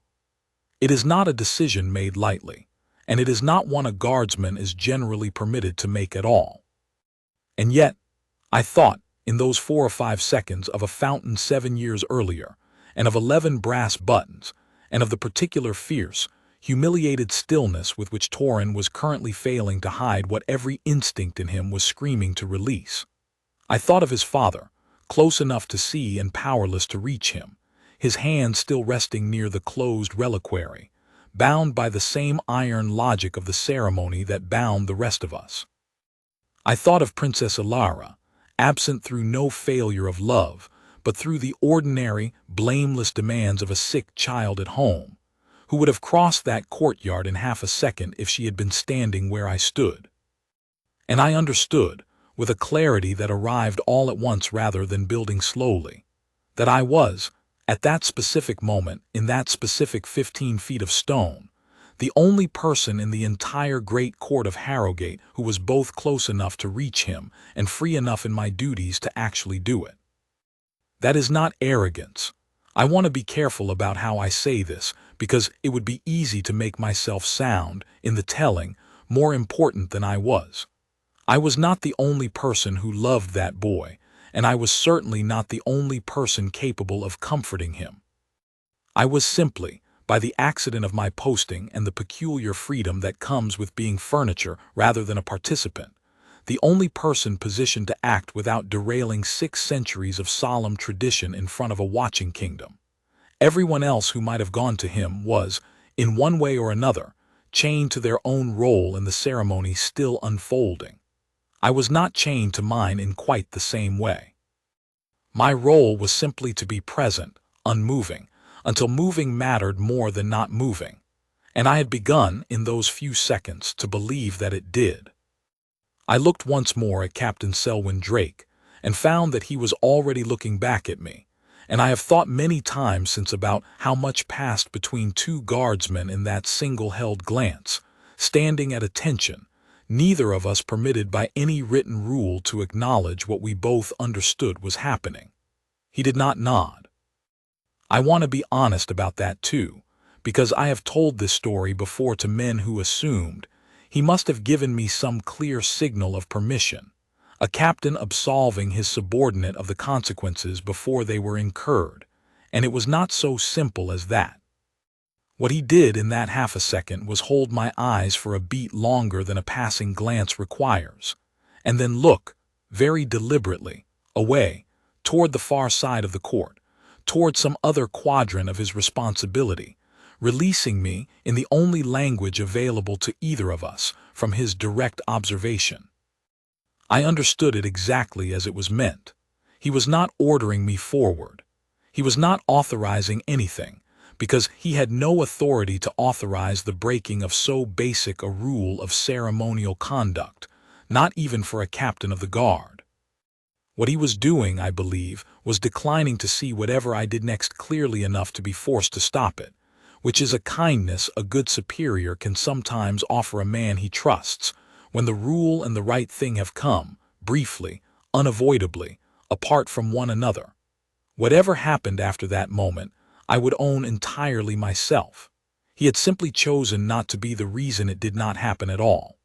It is not a decision made lightly, and it is not one a guardsman is generally permitted to make at all. And yet, I thought, in those 4 or 5 seconds, of a fountain 7 years earlier, and of 11 brass buttons, and of the particular fierce, humiliated stillness with which Torin was currently failing to hide what every instinct in him was screaming to release. I thought of his father, close enough to see and powerless to reach him, his hand still resting near the closed reliquary, bound by the same iron logic of the ceremony that bound the rest of us. I thought of Princess Ilara, absent through no failure of love, but through the ordinary, blameless demands of a sick child at home, who would have crossed that courtyard in half a second if she had been standing where I stood. And I understood, with a clarity that arrived all at once rather than building slowly, that I was, at that specific moment, in that specific 15 feet of stone, the only person in the entire great court of Harrogate who was both close enough to reach him and free enough in my duties to actually do it. That is not arrogance. I want to be careful about how I say this, because it would be easy to make myself sound, in the telling, more important than I was. I was not the only person who loved that boy, and I was certainly not the only person capable of comforting him. I was simply, by the accident of my posting and the peculiar freedom that comes with being furniture rather than a participant, the only person positioned to act without derailing 6 centuries of solemn tradition in front of a watching kingdom. Everyone else who might have gone to him was, in one way or another, chained to their own role in the ceremony still unfolding. I was not chained to mine in quite the same way. My role was simply to be present, unmoving, until moving mattered more than not moving, and I had begun, in those few seconds, to believe that it did. I looked once more at Captain Selwyn Drake, and found that he was already looking back at me, and I have thought many times since about how much passed between 2 guardsmen in that single-held glance, standing at attention, neither of us permitted by any written rule to acknowledge what we both understood was happening. He did not nod. I want to be honest about that too, because I have told this story before to men who assumed he must have given me some clear signal of permission, a captain absolving his subordinate of the consequences before they were incurred, and it was not so simple as that. What he did in that half a second was hold my eyes for a beat longer than a passing glance requires, and then look, very deliberately, away, toward the far side of the court, toward some other quadrant of his responsibility, releasing me, in the only language available to either of us, from his direct observation. I understood it exactly as it was meant. He was not ordering me forward. He was not authorizing anything, because he had no authority to authorize the breaking of so basic a rule of ceremonial conduct, not even for a captain of the guard. What he was doing, I believe, was declining to see whatever I did next clearly enough to be forced to stop it, which is a kindness a good superior can sometimes offer a man he trusts, when the rule and the right thing have come, briefly, unavoidably, apart from one another. Whatever happened after that moment, I would own entirely myself. He had simply chosen not to be the reason it did not happen at all.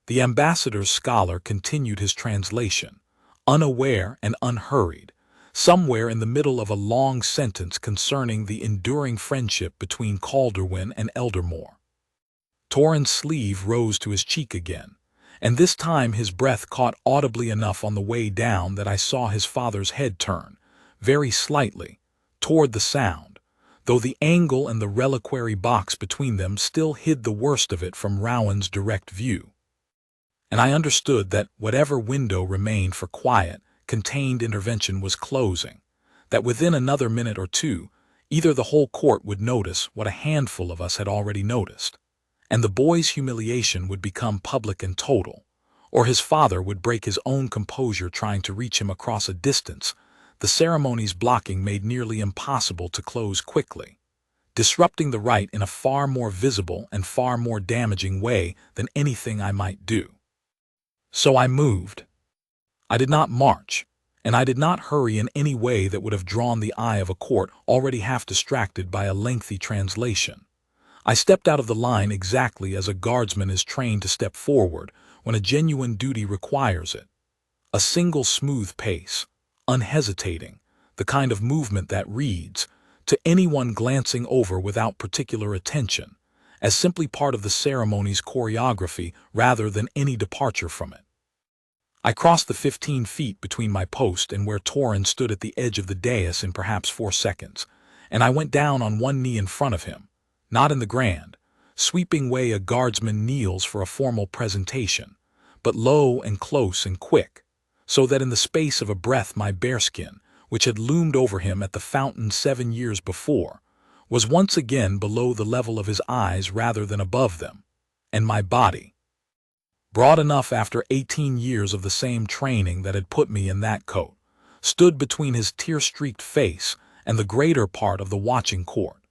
The ambassador's scholar continued his translation, unaware and unhurried, somewhere in the middle of a long sentence concerning the enduring friendship between Calderwin and Eldermoor. Torin's sleeve rose to his cheek again, and this time his breath caught audibly enough on the way down that I saw his father's head turn, very slightly, toward the sound, though the angle and the reliquary box between them still hid the worst of it from Rowan's direct view. And I understood that whatever window remained for quiet, contained intervention was closing, that within another minute or two, either the whole court would notice what a handful of us had already noticed, and the boy's humiliation would become public and total, or his father would break his own composure trying to reach him across a distance the ceremony's blocking made nearly impossible to close quickly, disrupting the rite in a far more visible and far more damaging way than anything I might do. So I moved. I did not march, and I did not hurry in any way that would have drawn the eye of a court already half distracted by a lengthy translation. I stepped out of the line exactly as a guardsman is trained to step forward when a genuine duty requires it. A single smooth pace, unhesitating, the kind of movement that reads, to anyone glancing over without particular attention, as simply part of the ceremony's choreography rather than any departure from it. I crossed the 15 feet between my post and where Torin stood at the edge of the dais in perhaps 4 seconds, and I went down on one knee in front of him, not in the grand, sweeping way a guardsman kneels for a formal presentation, but low and close and quick, so that in the space of a breath my bearskin, which had loomed over him at the fountain 7 years before, was once again below the level of his eyes rather than above them, and my body, broad enough after 18 years of the same training that had put me in that coat, stood between his tear-streaked face and the greater part of the watching court.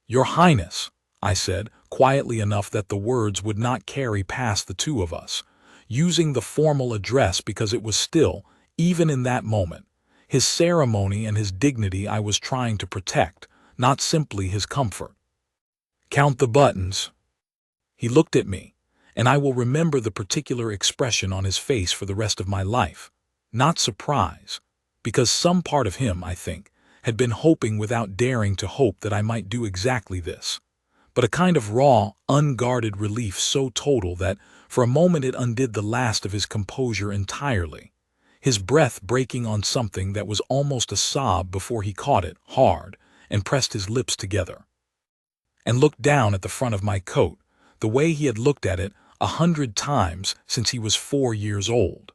"Your Highness," I said, quietly enough that the words would not carry past the two of us, using the formal address because it was still, even in that moment, his ceremony and his dignity I was trying to protect, not simply his comfort. "Count the buttons." He looked at me, and I will remember the particular expression on his face for the rest of my life. Not surprise, because some part of him, I think, had been hoping without daring to hope that I might do exactly this, but a kind of raw, unguarded relief so total that, For a moment it undid the last of his composure entirely, his breath breaking on something that was almost a sob before he caught it hard and pressed his lips together. And looked down at the front of my coat, the way he had looked at it 100 times since he was 4 years old.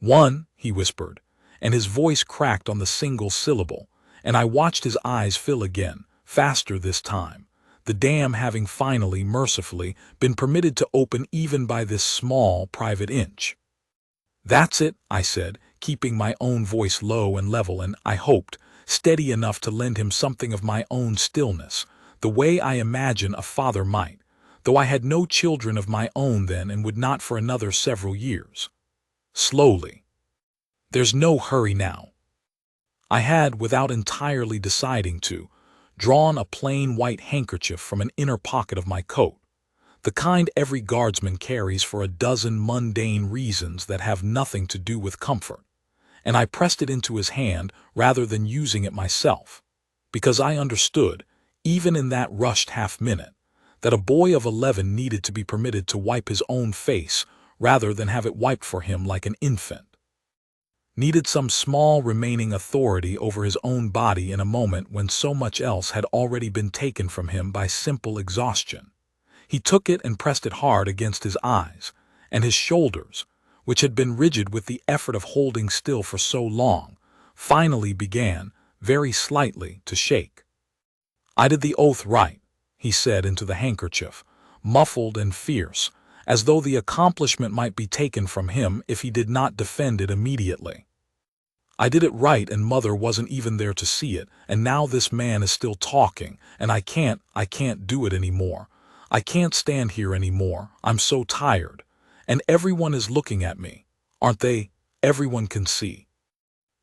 "One," he whispered, and his voice cracked on the single syllable, and I watched his eyes fill again, faster this time, the dam having finally, mercifully, been permitted to open even by this small private inch. "That's it," I said, keeping my own voice low and level and, I hoped, steady enough to lend him something of my own stillness, the way I imagine a father might, though I had no children of my own then and would not for another several years. Slowly. "There's no hurry now." I had, without entirely deciding to, drawn a plain white handkerchief from an inner pocket of my coat, the kind every guardsman carries for a dozen mundane reasons that have nothing to do with comfort, and I pressed it into his hand rather than using it myself, because I understood, even in that rushed half-minute, that a boy of 11 needed to be permitted to wipe his own face rather than have it wiped for him like an infant. Needed some small remaining authority over his own body in a moment when so much else had already been taken from him by simple exhaustion. He took it and pressed it hard against his eyes, and his shoulders, which had been rigid with the effort of holding still for so long, finally began, very slightly, to shake. "I did the oath right," he said into the handkerchief, muffled and fierce, as though the accomplishment might be taken from him if he did not defend it immediately. "I did it right and Mother wasn't even there to see it, and now this man is still talking, and I can't do it anymore. I can't stand here anymore, I'm so tired. And everyone is looking at me, aren't they? Everyone can see.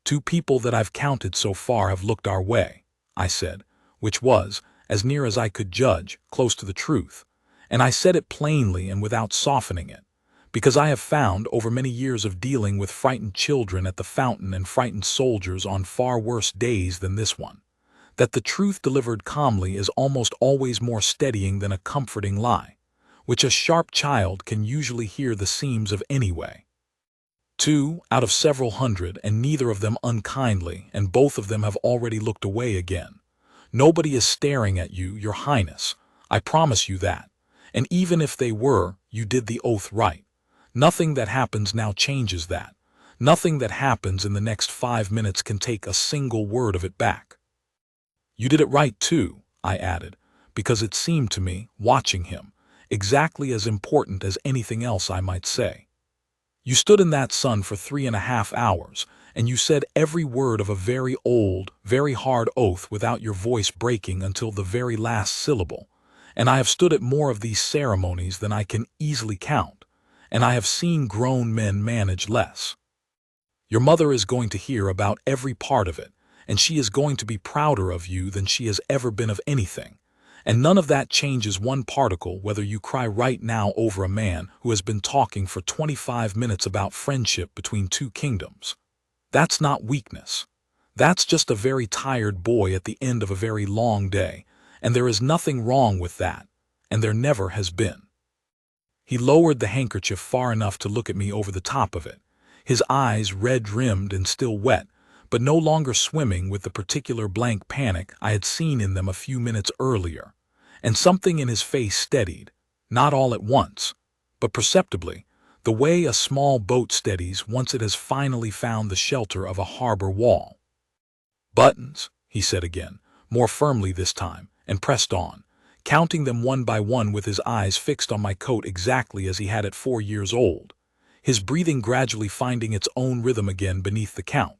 2 people that I've counted so far have looked our way," I said, which was, as near as I could judge, close to the truth. And I said it plainly and without softening it, because I have found, over many years of dealing with frightened children at the fountain and frightened soldiers on far worse days than this one, that the truth delivered calmly is almost always more steadying than a comforting lie, which a sharp child can usually hear the seams of anyway. 2 out of several hundred, and neither of them unkindly, and both of them have already looked away again. Nobody is staring at you, Your Highness, I promise you that. And even if they were, you did the oath right. Nothing that happens now changes that. Nothing that happens in the next 5 minutes can take a single word of it back. You did it right too, I added, because it seemed to me, watching him, exactly as important as anything else I might say. You stood in that sun for 3.5 hours, and you said every word of a very old, very hard oath without your voice breaking until the very last syllable. And I have stood at more of these ceremonies than I can easily count, and I have seen grown men manage less. Your mother is going to hear about every part of it, and she is going to be prouder of you than she has ever been of anything, and none of that changes one particle whether you cry right now over a man who has been talking for 25 minutes about friendship between 2 kingdoms. That's not weakness. That's just a very tired boy at the end of a very long day, and there is nothing wrong with that, and there never has been. He lowered the handkerchief far enough to look at me over the top of it, his eyes red-rimmed and still wet, but no longer swimming with the particular blank panic I had seen in them a few minutes earlier, and something in his face steadied, not all at once, but perceptibly, the way a small boat steadies once it has finally found the shelter of a harbor wall. "Buttons," he said again, more firmly this time, and pressed on, counting them one by one with his eyes fixed on my coat exactly as he had at 4 years old, his breathing gradually finding its own rhythm again beneath the count,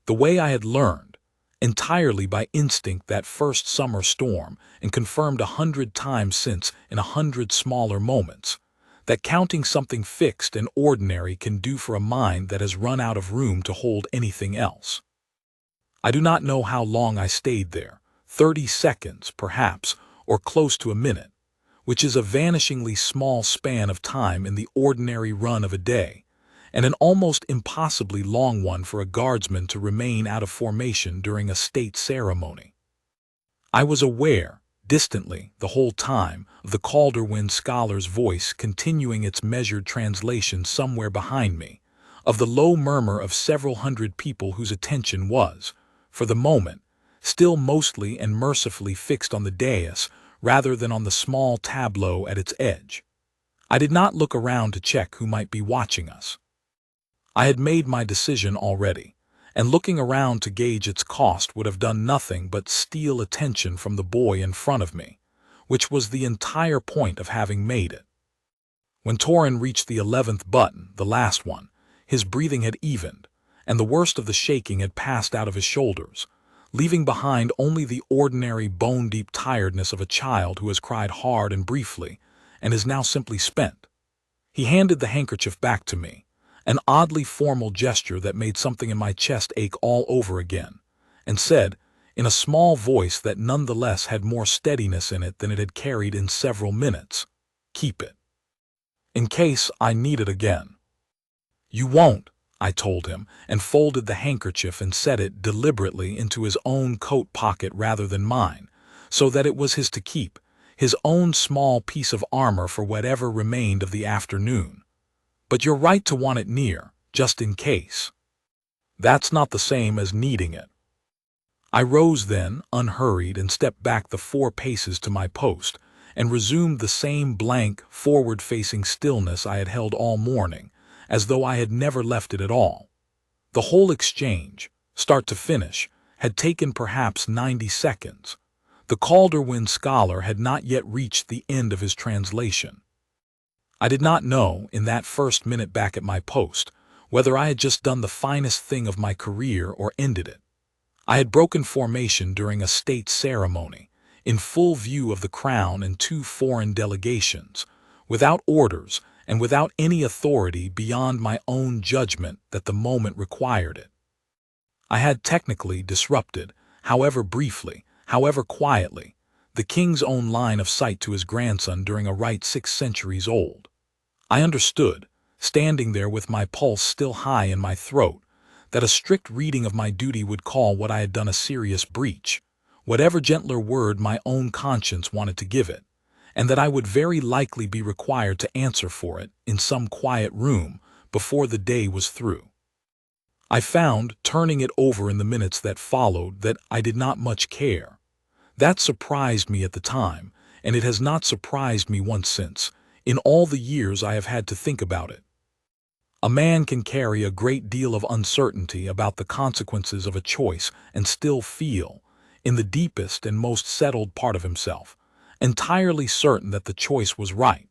the way I had learned, entirely by instinct that first summer storm and confirmed 100 times since in 100 smaller moments, that counting something fixed and ordinary can do for a mind that has run out of room to hold anything else. I do not know how long I stayed there, 30 seconds, perhaps, or close to a minute, which is a vanishingly small span of time in the ordinary run of a day, and an almost impossibly long one for a guardsman to remain out of formation during a state ceremony. I was aware, distantly, the whole time, of the Calderwind scholar's voice continuing its measured translation somewhere behind me, of the low murmur of several hundred people whose attention was, for the moment, still mostly and mercifully fixed on the dais rather than on the small tableau at its edge. I did not look around to check who might be watching us. I had made my decision already, and looking around to gauge its cost would have done nothing but steal attention from the boy in front of me, which was the entire point of having made it. When Torin reached the 11th button, the last one, his breathing had evened, and the worst of the shaking had passed out of his shoulders, leaving behind only the ordinary bone-deep tiredness of a child who has cried hard and briefly, and is now simply spent. He handed the handkerchief back to me, an oddly formal gesture that made something in my chest ache all over again, and said, in a small voice that nonetheless had more steadiness in it than it had carried in several minutes, "Keep it. In case I need it again." "You won't," I told him, and folded the handkerchief and set it deliberately into his own coat pocket rather than mine, so that it was his to keep, his own small piece of armor for whatever remained of the afternoon. "But you're right to want it near, just in case. That's not the same as needing it." I rose then, unhurried, and stepped back the 4 paces to my post, and resumed the same blank, forward-facing stillness I had held all morning, as though I had never left it at all. The whole exchange, start to finish, had taken perhaps 90 seconds. The Calderwind scholar had not yet reached the end of his translation. I did not know, in that first minute back at my post, whether I had just done the finest thing of my career or ended it. I had broken formation during a state ceremony, in full view of the crown and 2 foreign delegations, without orders and without any authority beyond my own judgment that the moment required it. I had technically disrupted, however briefly, however quietly, the king's own line of sight to his grandson during a rite 6 centuries old. I understood, standing there with my pulse still high in my throat, that a strict reading of my duty would call what I had done a serious breach, whatever gentler word my own conscience wanted to give it, and that I would very likely be required to answer for it in some quiet room before the day was through. I found, turning it over in the minutes that followed, that I did not much care. That surprised me at the time, and it has not surprised me once since, in all the years I have had to think about it. A man can carry a great deal of uncertainty about the consequences of a choice and still feel, in the deepest and most settled part of himself, entirely certain that the choice was right,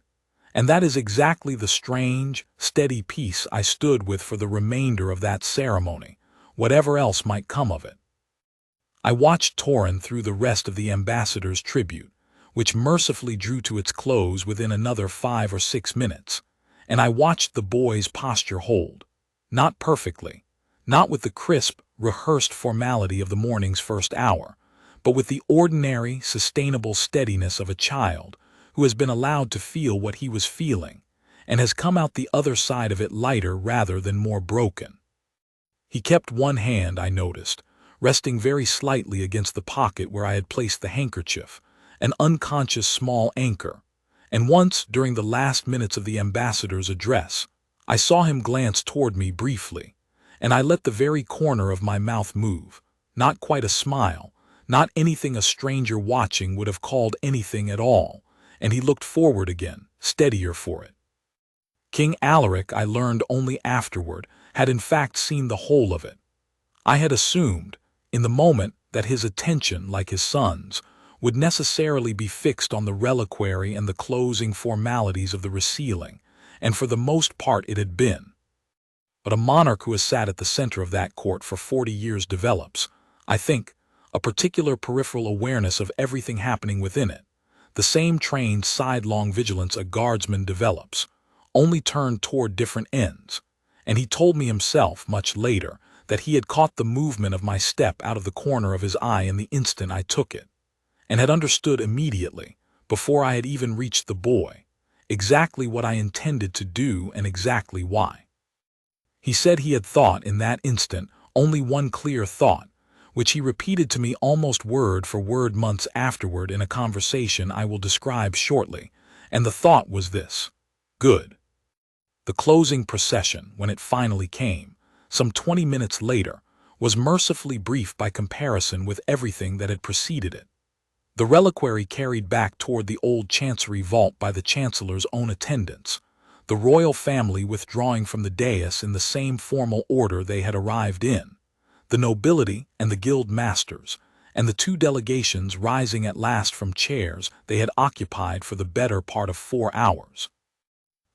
and that is exactly the strange, steady peace I stood with for the remainder of that ceremony, whatever else might come of it. I watched Torin through the rest of the ambassador's tribute, which mercifully drew to its close within another 5 or 6 minutes, and I watched the boy's posture hold, not perfectly, not with the crisp, rehearsed formality of the morning's first hour, but with the ordinary, sustainable steadiness of a child who has been allowed to feel what he was feeling and has come out the other side of it lighter rather than more broken. He kept one hand, I noticed, resting very slightly against the pocket where I had placed the handkerchief, an unconscious small anchor, and once, during the last minutes of the ambassador's address, I saw him glance toward me briefly, and I let the very corner of my mouth move, not quite a smile, not anything a stranger watching would have called anything at all, and he looked forward again, steadier for it. King Alaric, I learned only afterward, had in fact seen the whole of it. I had assumed, in the moment, that his attention, like his son's, would necessarily be fixed on the reliquary and the closing formalities of the resealing, and for the most part it had been. But a monarch who has sat at the center of that court for 40 years develops, I think, a particular peripheral awareness of everything happening within it, the same trained sidelong vigilance a guardsman develops, only turned toward different ends, and he told me himself, much later, that he had caught the movement of my step out of the corner of his eye in the instant I took it, and had understood immediately, before I had even reached the boy, exactly what I intended to do and exactly why. He said he had thought in that instant only one clear thought, which he repeated to me almost word for word months afterward in a conversation I will describe shortly, and the thought was this: good. The closing procession, when it finally came, some 20 minutes later, was mercifully brief by comparison with everything that had preceded it. The reliquary carried back toward the old chancery vault by the chancellor's own attendants, the royal family withdrawing from the dais in the same formal order they had arrived in, the nobility and the guild masters, and the two delegations rising at last from chairs they had occupied for the better part of 4 hours.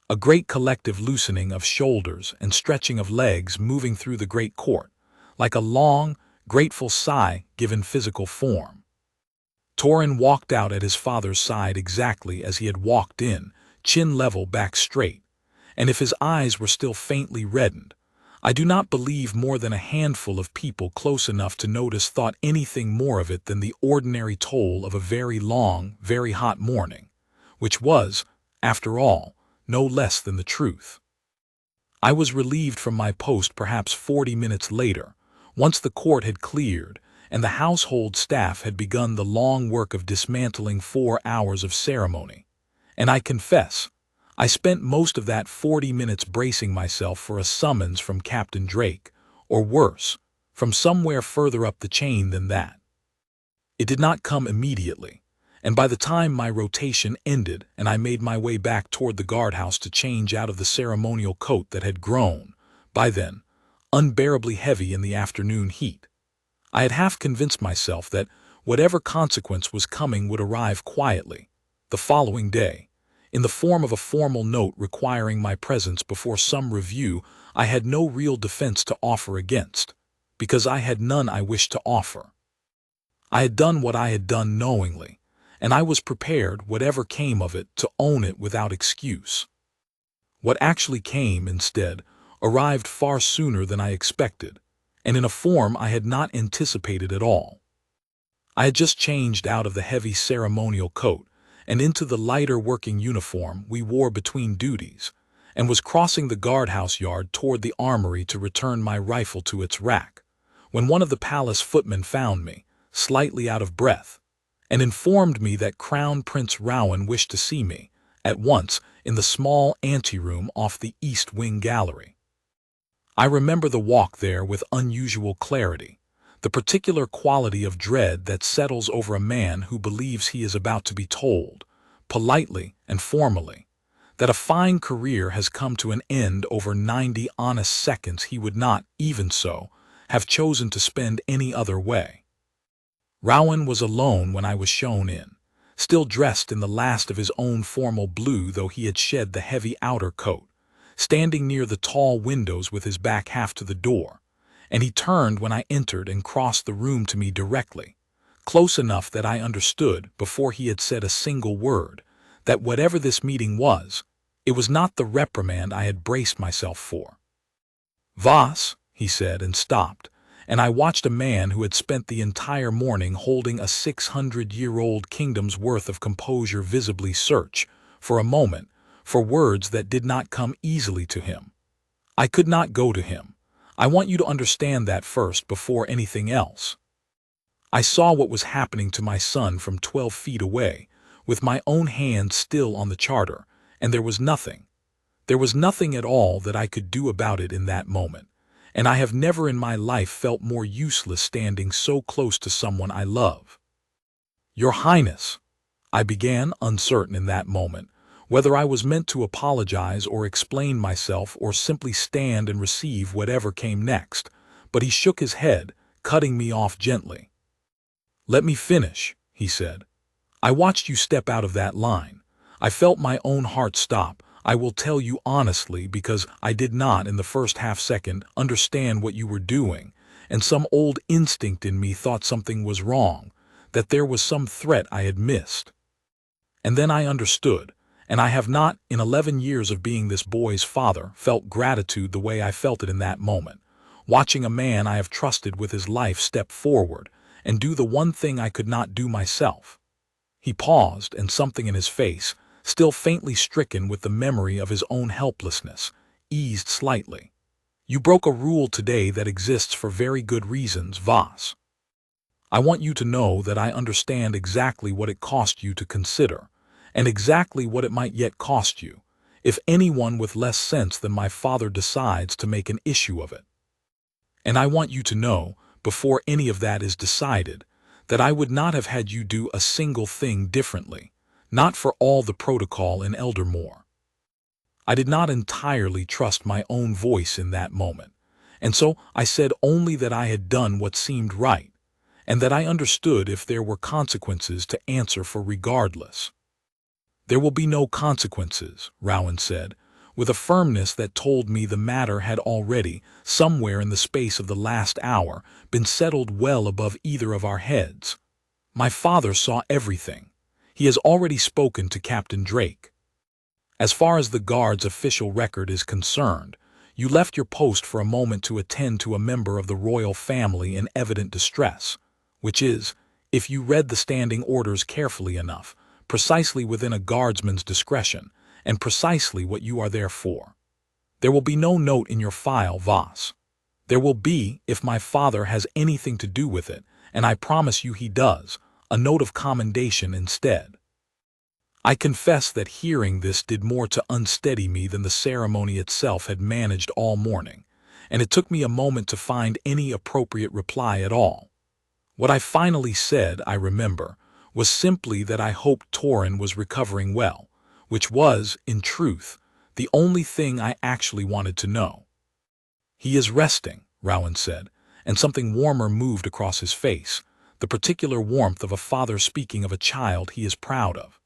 A great collective loosening of shoulders and stretching of legs moving through the great court, like a long, grateful sigh given physical form. Torin walked out at his father's side exactly as he had walked in, chin level, back straight, and if his eyes were still faintly reddened, I do not believe more than a handful of people close enough to notice thought anything more of it than the ordinary toll of a very long, very hot morning, which was, after all, no less than the truth. I was relieved from my post perhaps 40 minutes later, once the court had cleared and the household staff had begun the long work of dismantling 4 hours of ceremony, and I confess, I spent most of that 40 minutes bracing myself for a summons from Captain Drake, or worse, from somewhere further up the chain than that. It did not come immediately, and by the time my rotation ended and I made my way back toward the guardhouse to change out of the ceremonial coat that had grown, by then, unbearably heavy in the afternoon heat, I had half convinced myself that whatever consequence was coming would arrive quietly, the following day, in the form of a formal note requiring my presence before some review I had no real defense to offer against, because I had none I wished to offer. I had done what I had done knowingly, and I was prepared, whatever came of it, to own it without excuse. What actually came, instead, arrived far sooner than I expected, and in a form I had not anticipated at all. I had just changed out of the heavy ceremonial coat and into the lighter working uniform we wore between duties, and was crossing the guardhouse yard toward the armory to return my rifle to its rack, when one of the palace footmen found me, slightly out of breath, and informed me that Crown Prince Rowan wished to see me, at once, in the small anteroom off the East Wing gallery. I remember the walk there with unusual clarity, the particular quality of dread that settles over a man who believes he is about to be told, politely and formally, that a fine career has come to an end over 90 honest seconds he would not, even so, have chosen to spend any other way. Rowan was alone when I was shown in, still dressed in the last of his own formal blue though he had shed the heavy outer coat, standing near the tall windows with his back half to the door, and he turned when I entered and crossed the room to me directly, close enough that I understood, before he had said a single word, that whatever this meeting was, it was not the reprimand I had braced myself for. "Voss," he said, and stopped, and I watched a man who had spent the entire morning holding a 600-year-old kingdom's worth of composure visibly search, for a moment, for words that did not come easily to him. I could not go to him. I want you to understand that first before anything else. I saw what was happening to my son from 12 feet away, with my own hand still on the charter, and there was nothing at all that I could do about it in that moment, and I have never in my life felt more useless standing so close to someone I love. "Your Highness," I began, uncertain in that moment, whether I was meant to apologize or explain myself or simply stand and receive whatever came next, but he shook his head, cutting me off gently. "Let me finish," he said. "I watched you step out of that line. I felt my own heart stop, I will tell you honestly, because I did not, in the first half-second, understand what you were doing, and some old instinct in me thought something was wrong, that there was some threat I had missed. And then I understood, and I have not, in 11 years of being this boy's father, felt gratitude the way I felt it in that moment, watching a man I have trusted with his life step forward and do the one thing I could not do myself." He paused, and something in his face, still faintly stricken with the memory of his own helplessness, eased slightly. "You broke a rule today that exists for very good reasons, Voss. I want you to know that I understand exactly what it cost you to consider, and exactly what it might yet cost you, if anyone with less sense than my father decides to make an issue of it. And I want you to know, before any of that is decided, that I would not have had you do a single thing differently, not for all the protocol in Eldermoor. I did not entirely trust my own voice in that moment, and so I said only that I had done what seemed right, and that I understood if there were consequences to answer for regardless. There will be no consequences, Rowan said, with a firmness that told me the matter had already, somewhere in the space of the last hour, been settled well above either of our heads. My father saw everything. He has already spoken to Captain Drake. As far as the guard's official record is concerned, you left your post for a moment to attend to a member of the royal family in evident distress, which is, if you read the standing orders carefully enough, precisely within a guardsman's discretion, and precisely what you are there for. There will be no note in your file, Voss. There will be, if my father has anything to do with it, and I promise you he does, a note of commendation instead. I confess that hearing this did more to unsteady me than the ceremony itself had managed all morning, and it took me a moment to find any appropriate reply at all. What I finally said, I remember, was simply that I hoped Torin was recovering well, which was, in truth, the only thing I actually wanted to know. He is resting, Rowan said, and something warmer moved across his face, the particular warmth of a father speaking of a child he is proud of.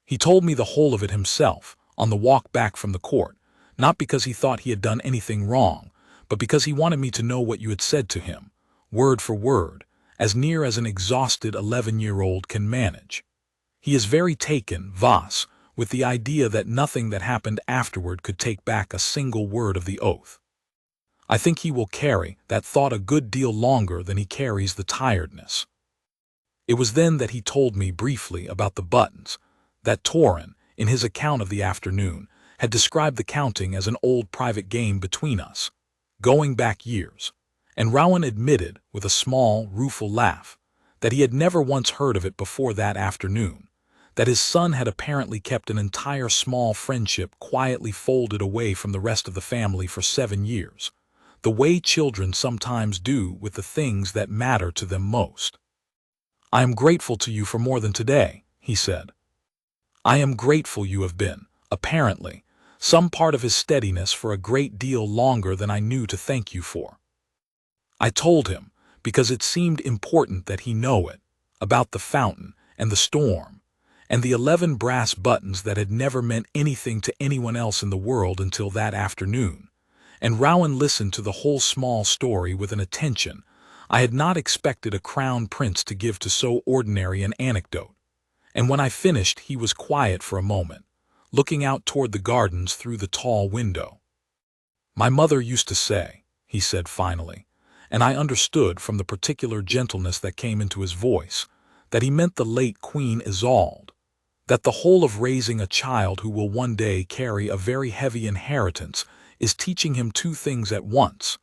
He told me the whole of it himself, on the walk back from the court, not because he thought he had done anything wrong, but because he wanted me to know what you had said to him, word for word, as near as an exhausted 11-year-old can manage. He is very taken, Voss, with the idea that nothing that happened afterward could take back a single word of the oath. I think he will carry that thought a good deal longer than he carries the tiredness. It was then that he told me briefly about the buttons, that Torin, in his account of the afternoon, had described the counting as an old private game between us, going back years, and Rowan admitted, with a small, rueful laugh, that he had never once heard of it before that afternoon, that his son had apparently kept an entire small friendship quietly folded away from the rest of the family for 7 years, the way children sometimes do with the things that matter to them most. "I am grateful to you for more than today," he said. I am grateful you have been, apparently, some part of his steadiness for a great deal longer than I knew to thank you for. I told him, because it seemed important that he know it, about the fountain and the storm, and the 11 brass buttons that had never meant anything to anyone else in the world until that afternoon, and Rowan listened to the whole small story with an attention I had not expected a crown prince to give to so ordinary an anecdote. And when I finished he was quiet for a moment, looking out toward the gardens through the tall window. "My mother used to say," he said finally, and I understood from the particular gentleness that came into his voice, that he meant the late Queen Isolde, that the whole of raising a child who will one day carry a very heavy inheritance is teaching him 2 things at once,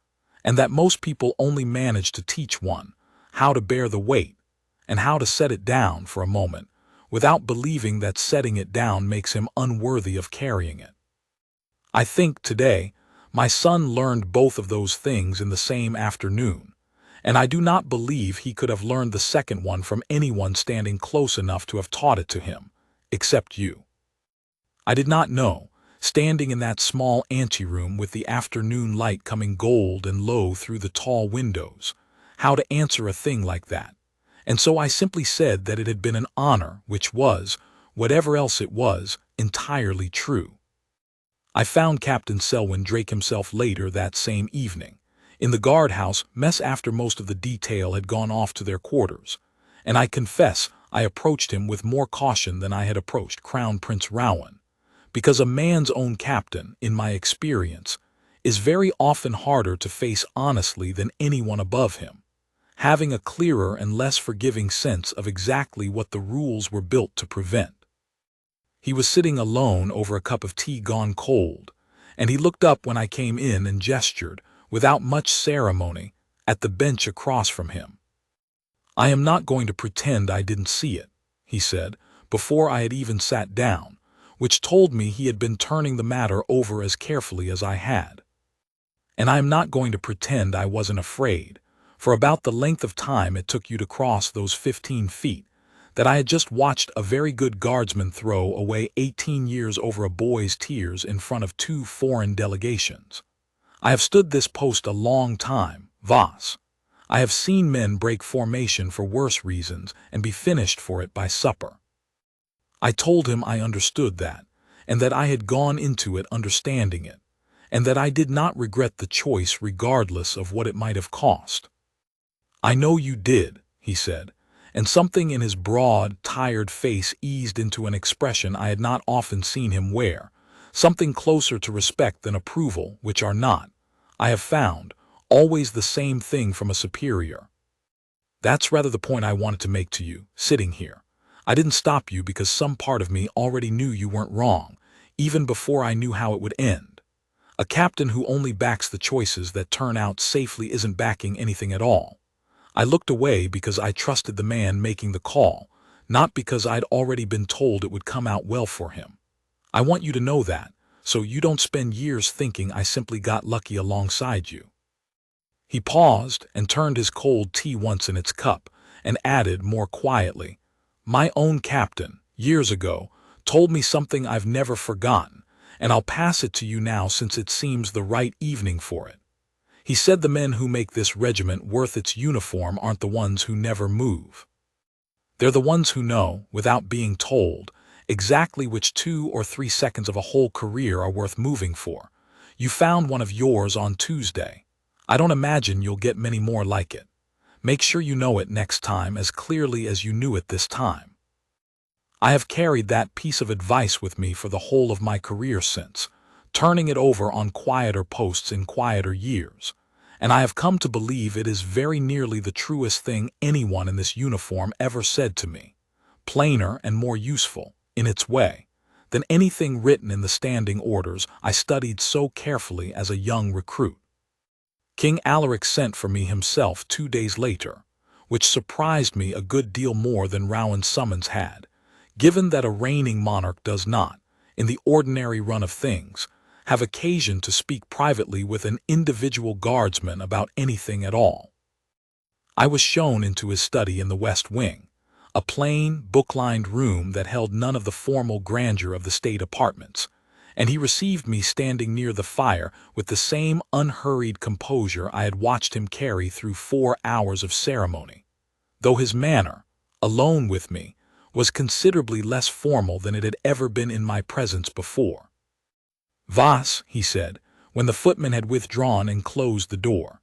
and that most people only manage to teach one, how to bear the weight, and how to set it down for a moment, without believing that setting it down makes him unworthy of carrying it. I think, today, my son learned both of those things in the same afternoon, and I do not believe he could have learned the second one from anyone standing close enough to have taught it to him, except you. I did not know, standing in that small anteroom with the afternoon light coming gold and low through the tall windows, how to answer a thing like that. And so I simply said that it had been an honor which was, whatever else it was, entirely true. I found Captain Selwyn Drake himself later that same evening, in the guardhouse mess after most of the detail had gone off to their quarters, and I confess I approached him with more caution than I had approached Crown Prince Rowan, because a man's own captain, in my experience, is very often harder to face honestly than anyone above him, having a clearer and less forgiving sense of exactly what the rules were built to prevent. He was sitting alone over a cup of tea gone cold, and he looked up when I came in and gestured, without much ceremony, at the bench across from him. "I am not going to pretend I didn't see it," he said, before I had even sat down, which told me he had been turning the matter over as carefully as I had. "And I am not going to pretend I wasn't afraid, for about the length of time it took you to cross those 15 feet, that I had just watched a very good guardsman throw away 18 years over a boy's tears in front of 2 foreign delegations. I have stood this post a long time, Voss. I have seen men break formation for worse reasons and be finished for it by supper." I told him I understood that, and that I had gone into it understanding it, and that I did not regret the choice regardless of what it might have cost. "I know you did," he said, and something in his broad, tired face eased into an expression I had not often seen him wear, something closer to respect than approval, which are not, I have found, always the same thing from a superior. "That's rather the point I wanted to make to you, sitting here. I didn't stop you because some part of me already knew you weren't wrong, even before I knew how it would end. A captain who only backs the choices that turn out safely isn't backing anything at all. I looked away because I trusted the man making the call, not because I'd already been told it would come out well for him. I want you to know that, so you don't spend years thinking I simply got lucky alongside you." He paused and turned his cold tea once in its cup, and added more quietly, "My own captain, years ago, told me something I've never forgotten, and I'll pass it to you now since it seems the right evening for it. He said the men who make this regiment worth its uniform aren't the ones who never move. They're the ones who know, without being told, exactly which 2 or 3 seconds of a whole career are worth moving for. You found one of yours on Tuesday. I don't imagine you'll get many more like it. Make sure you know it next time as clearly as you knew it this time. I have carried that piece of advice with me for the whole of my career since, turning it over on quieter posts in quieter years, and I have come to believe it is very nearly the truest thing anyone in this uniform ever said to me, plainer and more useful, in its way, than anything written in the standing orders I studied so carefully as a young recruit. King Alaric sent for me himself 2 days later, which surprised me a good deal more than Rowan's summons had, given that a reigning monarch does not, in the ordinary run of things, have occasion to speak privately with an individual guardsman about anything at all. I was shown into his study in the West Wing, a plain, book-lined room that held none of the formal grandeur of the state apartments, and he received me standing near the fire with the same unhurried composure I had watched him carry through 4 hours of ceremony, though his manner, alone with me, was considerably less formal than it had ever been in my presence before. "Voss," he said, when the footman had withdrawn and closed the door,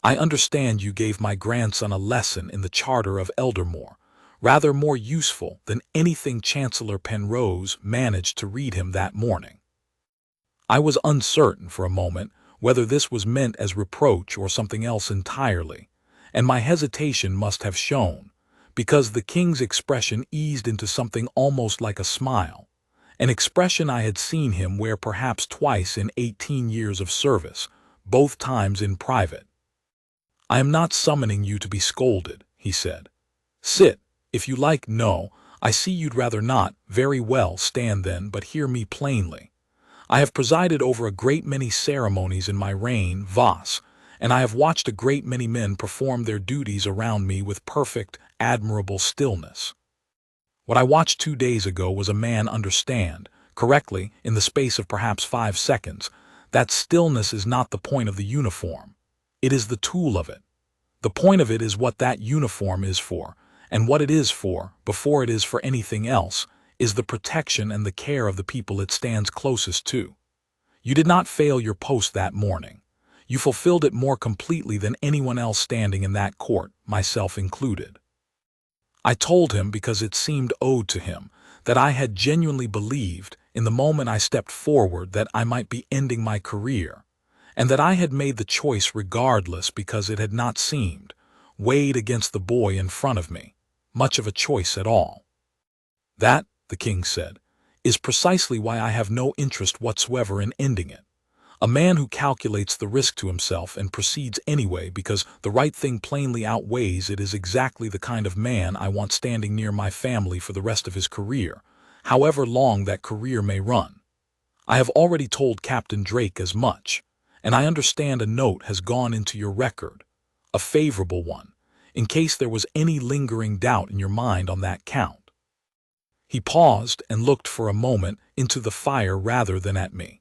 "I understand you gave my grandson a lesson in the Charter of Eldermoor, rather more useful than anything Chancellor Penrose managed to read him that morning." I was uncertain for a moment whether this was meant as reproach or something else entirely, and my hesitation must have shown, because the king's expression eased into something almost like a smile, an expression I had seen him wear perhaps twice in 18 years of service, both times in private. "I am not summoning you to be scolded," he said. "Sit, if you like. No, I see you'd rather not. Very well, stand then, but hear me plainly. I have presided over a great many ceremonies in my reign, Voss, and I have watched a great many men perform their duties around me with perfect, admirable stillness. What I watched 2 days ago was a man understand, correctly, in the space of perhaps 5 seconds, that stillness is not the point of the uniform. It is the tool of it. The point of it is what that uniform is for, and what it is for, before it is for anything else, is the protection and the care of the people it stands closest to. You did not fail your post that morning. You fulfilled it more completely than anyone else standing in that court, myself included." I told him because it seemed owed to him that I had genuinely believed, in the moment I stepped forward, that I might be ending my career, and that I had made the choice regardless because it had not seemed, weighed against the boy in front of me, much of a choice at all. "That," the king said, "is precisely why I have no interest whatsoever in ending it. A man who calculates the risk to himself and proceeds anyway because the right thing plainly outweighs it is exactly the kind of man I want standing near my family for the rest of his career, however long that career may run. I have already told Captain Drake as much, and I understand a note has gone into your record, a favorable one, in case there was any lingering doubt in your mind on that count. He paused and looked for a moment into the fire rather than at me.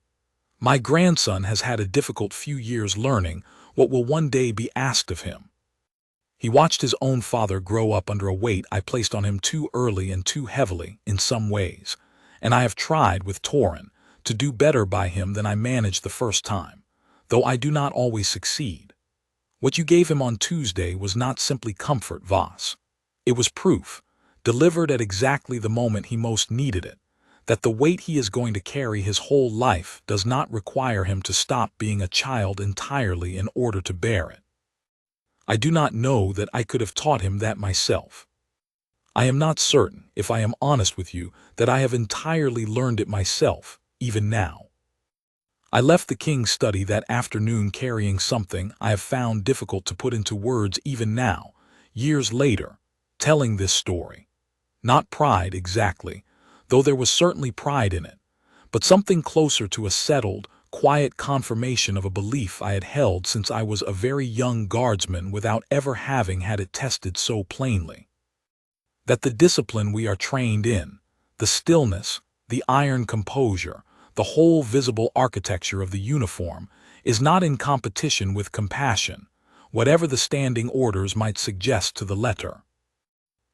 My grandson has had a difficult few years learning what will one day be asked of him. He watched his own father grow up under a weight I placed on him too early and too heavily in some ways, and I have tried, with Torin, to do better by him than I managed the first time, though I do not always succeed. What you gave him on Tuesday was not simply comfort, Voss. It was proof, delivered at exactly the moment he most needed it, that the weight he is going to carry his whole life does not require him to stop being a child entirely in order to bear it. I do not know that I could have taught him that myself. I am not certain, if I am honest with you, that I have entirely learned it myself, even now. I left the king's study that afternoon carrying something I have found difficult to put into words even now, years later, telling this story. Not pride exactly, though there was certainly pride in it, but something closer to a settled, quiet confirmation of a belief I had held since I was a very young guardsman without ever having had it tested so plainly. That the discipline we are trained in, the stillness, the iron composure, the whole visible architecture of the uniform, is not in competition with compassion, whatever the standing orders might suggest to the letter.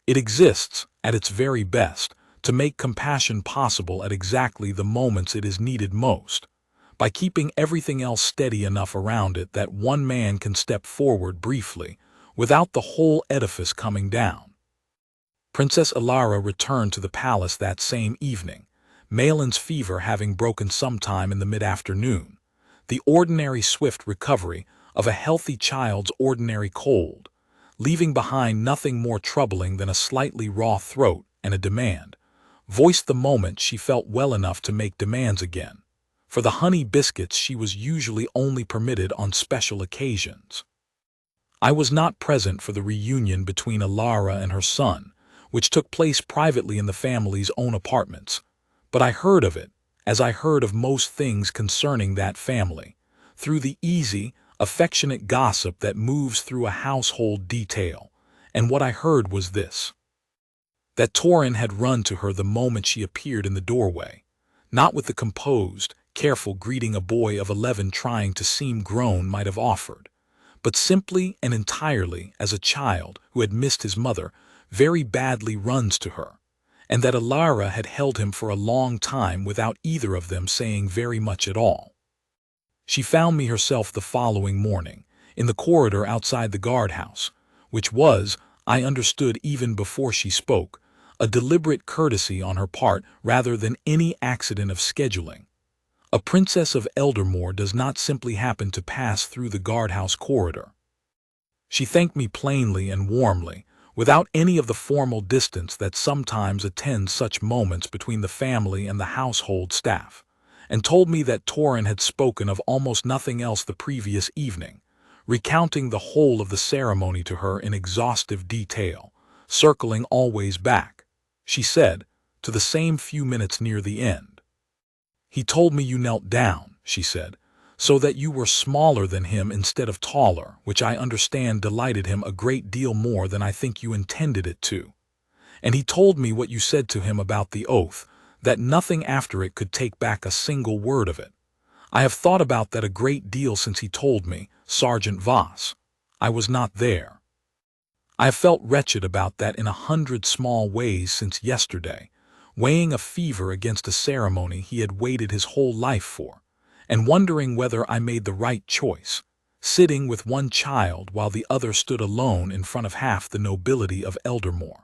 It exists, at its very best, to make compassion possible at exactly the moments it is needed most, by keeping everything else steady enough around it that one man can step forward briefly, without the whole edifice coming down. Princess Alara returned to the palace that same evening, Malin's fever having broken sometime in the mid-afternoon, the ordinary swift recovery of a healthy child's ordinary cold, leaving behind nothing more troubling than a slightly raw throat and a demand, voiced the moment she felt well enough to make demands again. For the honey biscuits she was usually only permitted on special occasions. I was not present for the reunion between Alara and her son, which took place privately in the family's own apartments, but I heard of it, as I heard of most things concerning that family, through the easy, affectionate gossip that moves through a household detail, and what I heard was this: that Torin had run to her the moment she appeared in the doorway, not with the composed, careful greeting a boy of 11 trying to seem grown might have offered, but simply and entirely as a child who had missed his mother very badly runs to her, and that Alara had held him for a long time without either of them saying very much at all. She found me herself the following morning, in the corridor outside the guardhouse, which was, I understood even before she spoke, a deliberate courtesy on her part rather than any accident of scheduling. A princess of Eldermoor does not simply happen to pass through the guardhouse corridor. She thanked me plainly and warmly, without any of the formal distance that sometimes attends such moments between the family and the household staff, and told me that Torin had spoken of almost nothing else the previous evening, recounting the whole of the ceremony to her in exhaustive detail, circling always back, she said, to the same few minutes near the end. He told me you knelt down, she said, so that you were smaller than him instead of taller, which I understand delighted him a great deal more than I think you intended it to. And he told me what you said to him about the oath, that nothing after it could take back a single word of it. I have thought about that a great deal since he told me, Sergeant Voss. I was not there. I have felt wretched about that in 100 small ways since yesterday, weighing a fever against a ceremony he had waited his whole life for, and wondering whether I made the right choice, sitting with one child while the other stood alone in front of half the nobility of Eldermoor.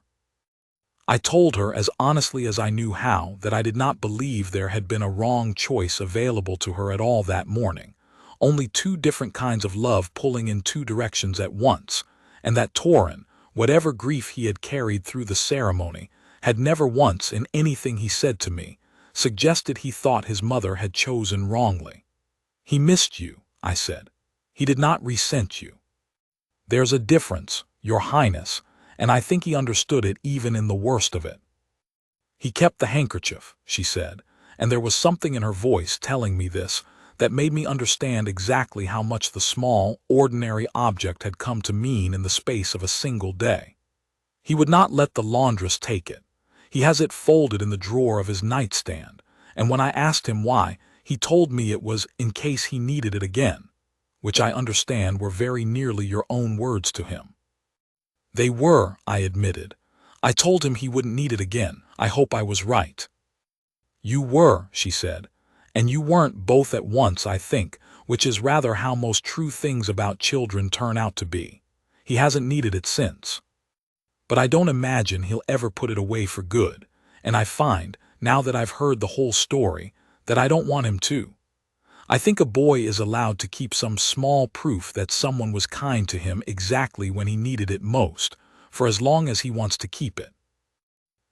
I told her as honestly as I knew how that I did not believe there had been a wrong choice available to her at all that morning, only 2 different kinds of love pulling in 2 directions at once, and that Torin, whatever grief he had carried through the ceremony, had never once in anything he said to me suggested he thought his mother had chosen wrongly. He missed you, I said. He did not resent you. There's a difference, Your Highness, and I think he understood it even in the worst of it. He kept the handkerchief, she said, and there was something in her voice telling me this that made me understand exactly how much the small, ordinary object had come to mean in the space of a single day. He would not let the laundress take it. He has it folded in the drawer of his nightstand, and when I asked him why, he told me it was in case he needed it again, which I understand were very nearly your own words to him. They were, I admitted. I told him he wouldn't need it again. I hope I was right. You were, she said, and you weren't both at once, I think, which is rather how most true things about children turn out to be. He hasn't needed it since. But I don't imagine he'll ever put it away for good, and I find, now that I've heard the whole story, that I don't want him to. I think a boy is allowed to keep some small proof that someone was kind to him exactly when he needed it most, for as long as he wants to keep it.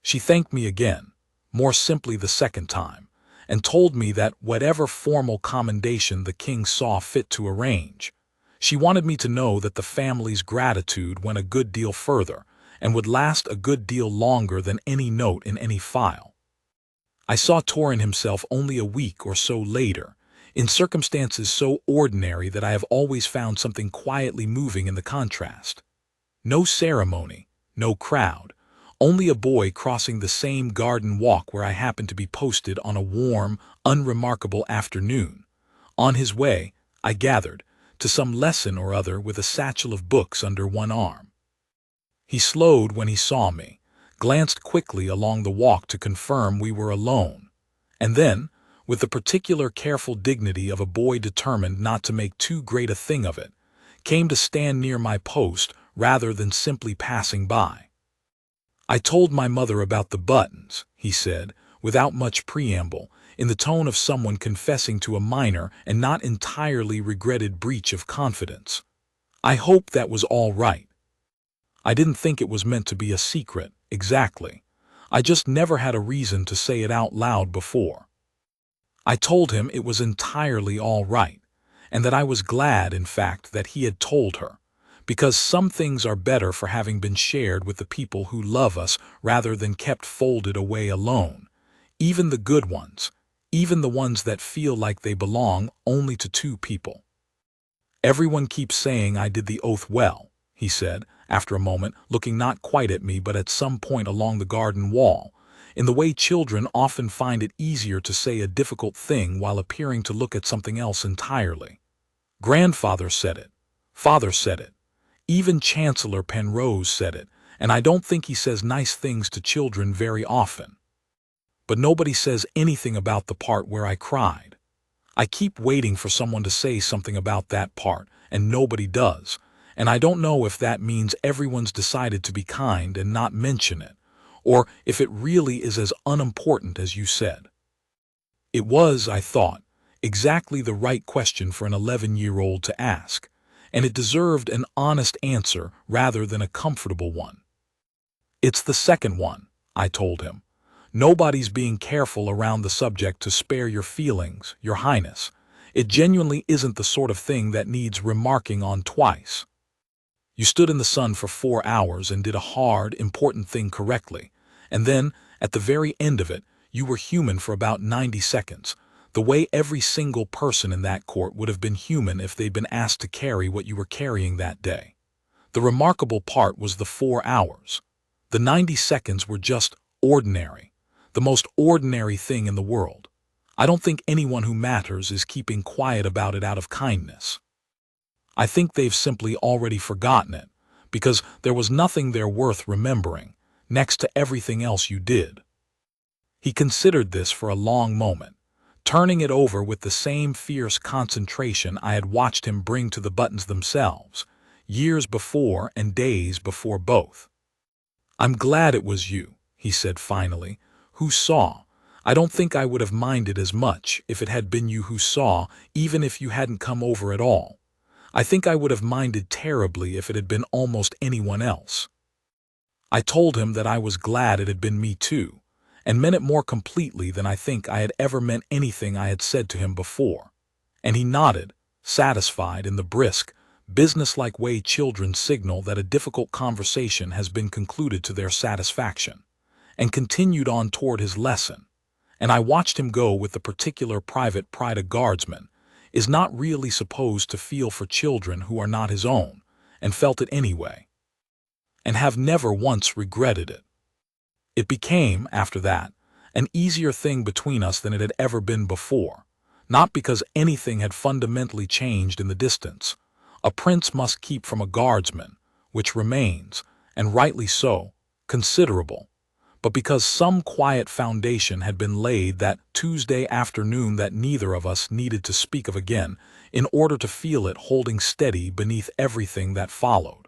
She thanked me again, more simply the second time, and told me that whatever formal commendation the king saw fit to arrange, she wanted me to know that the family's gratitude went a good deal further and would last a good deal longer than any note in any file. I saw Torin himself only a week or so later, in circumstances so ordinary that I have always found something quietly moving in the contrast. No ceremony, no crowd, only a boy crossing the same garden walk where I happened to be posted on a warm, unremarkable afternoon, on his way, I gathered, to some lesson or other with a satchel of books under one arm. He slowed when he saw me, glanced quickly along the walk to confirm we were alone, and then, with the particular careful dignity of a boy determined not to make too great a thing of it, came to stand near my post rather than simply passing by. I told my mother about the buttons, he said, without much preamble, in the tone of someone confessing to a minor and not entirely regretted breach of confidence. I hope that was all right. I didn't think it was meant to be a secret, exactly. I just never had a reason to say it out loud before. I told him it was entirely all right, and that I was glad, in fact, that he had told her, because some things are better for having been shared with the people who love us rather than kept folded away alone, even the good ones, even the ones that feel like they belong only to two people. Everyone keeps saying I did the oath well, he said, after a moment, looking not quite at me but at some point along the garden wall, in the way children often find it easier to say a difficult thing while appearing to look at something else entirely. Grandfather said it. Father said it. Even Chancellor Penrose said it, and I don't think he says nice things to children very often. But nobody says anything about the part where I cried. I keep waiting for someone to say something about that part, and nobody does, and I don't know if that means everyone's decided to be kind and not mention it, or if it really is as unimportant as you said. It was, I thought, exactly the right question for an 11-year-old to ask, and it deserved an honest answer rather than a comfortable one. It's the second one, I told him. Nobody's being careful around the subject to spare your feelings, Your Highness. It genuinely isn't the sort of thing that needs remarking on twice. You stood in the sun for 4 hours and did a hard, important thing correctly, and then, at the very end of it, you were human for about 90 seconds, the way every single person in that court would have been human if they'd been asked to carry what you were carrying that day. The remarkable part was the 4 hours. The 90 seconds were just ordinary, the most ordinary thing in the world. I don't think anyone who matters is keeping quiet about it out of kindness. I think they've simply already forgotten it, because there was nothing there worth remembering, next to everything else you did. He considered this for a long moment, turning it over with the same fierce concentration I had watched him bring to the buttons themselves, years before and days before both. I'm glad it was you, he said finally, who saw. I don't think I would have minded as much if it had been you who saw, even if you hadn't come over at all. I think I would have minded terribly if it had been almost anyone else. I told him that I was glad it had been me too, and meant it more completely than I think I had ever meant anything I had said to him before. And he nodded, satisfied in the brisk, businesslike way children signal that a difficult conversation has been concluded to their satisfaction, and continued on toward his lesson. And I watched him go with the particular private pride a guardsman is not really supposed to feel for children who are not his own, and felt it anyway, and have never once regretted it. It became, after that, an easier thing between us than it had ever been before, not because anything had fundamentally changed in the distance. A prince must keep from a guardsman, which remains, and rightly so, considerable, but because some quiet foundation had been laid that Tuesday afternoon that neither of us needed to speak of again in order to feel it holding steady beneath everything that followed.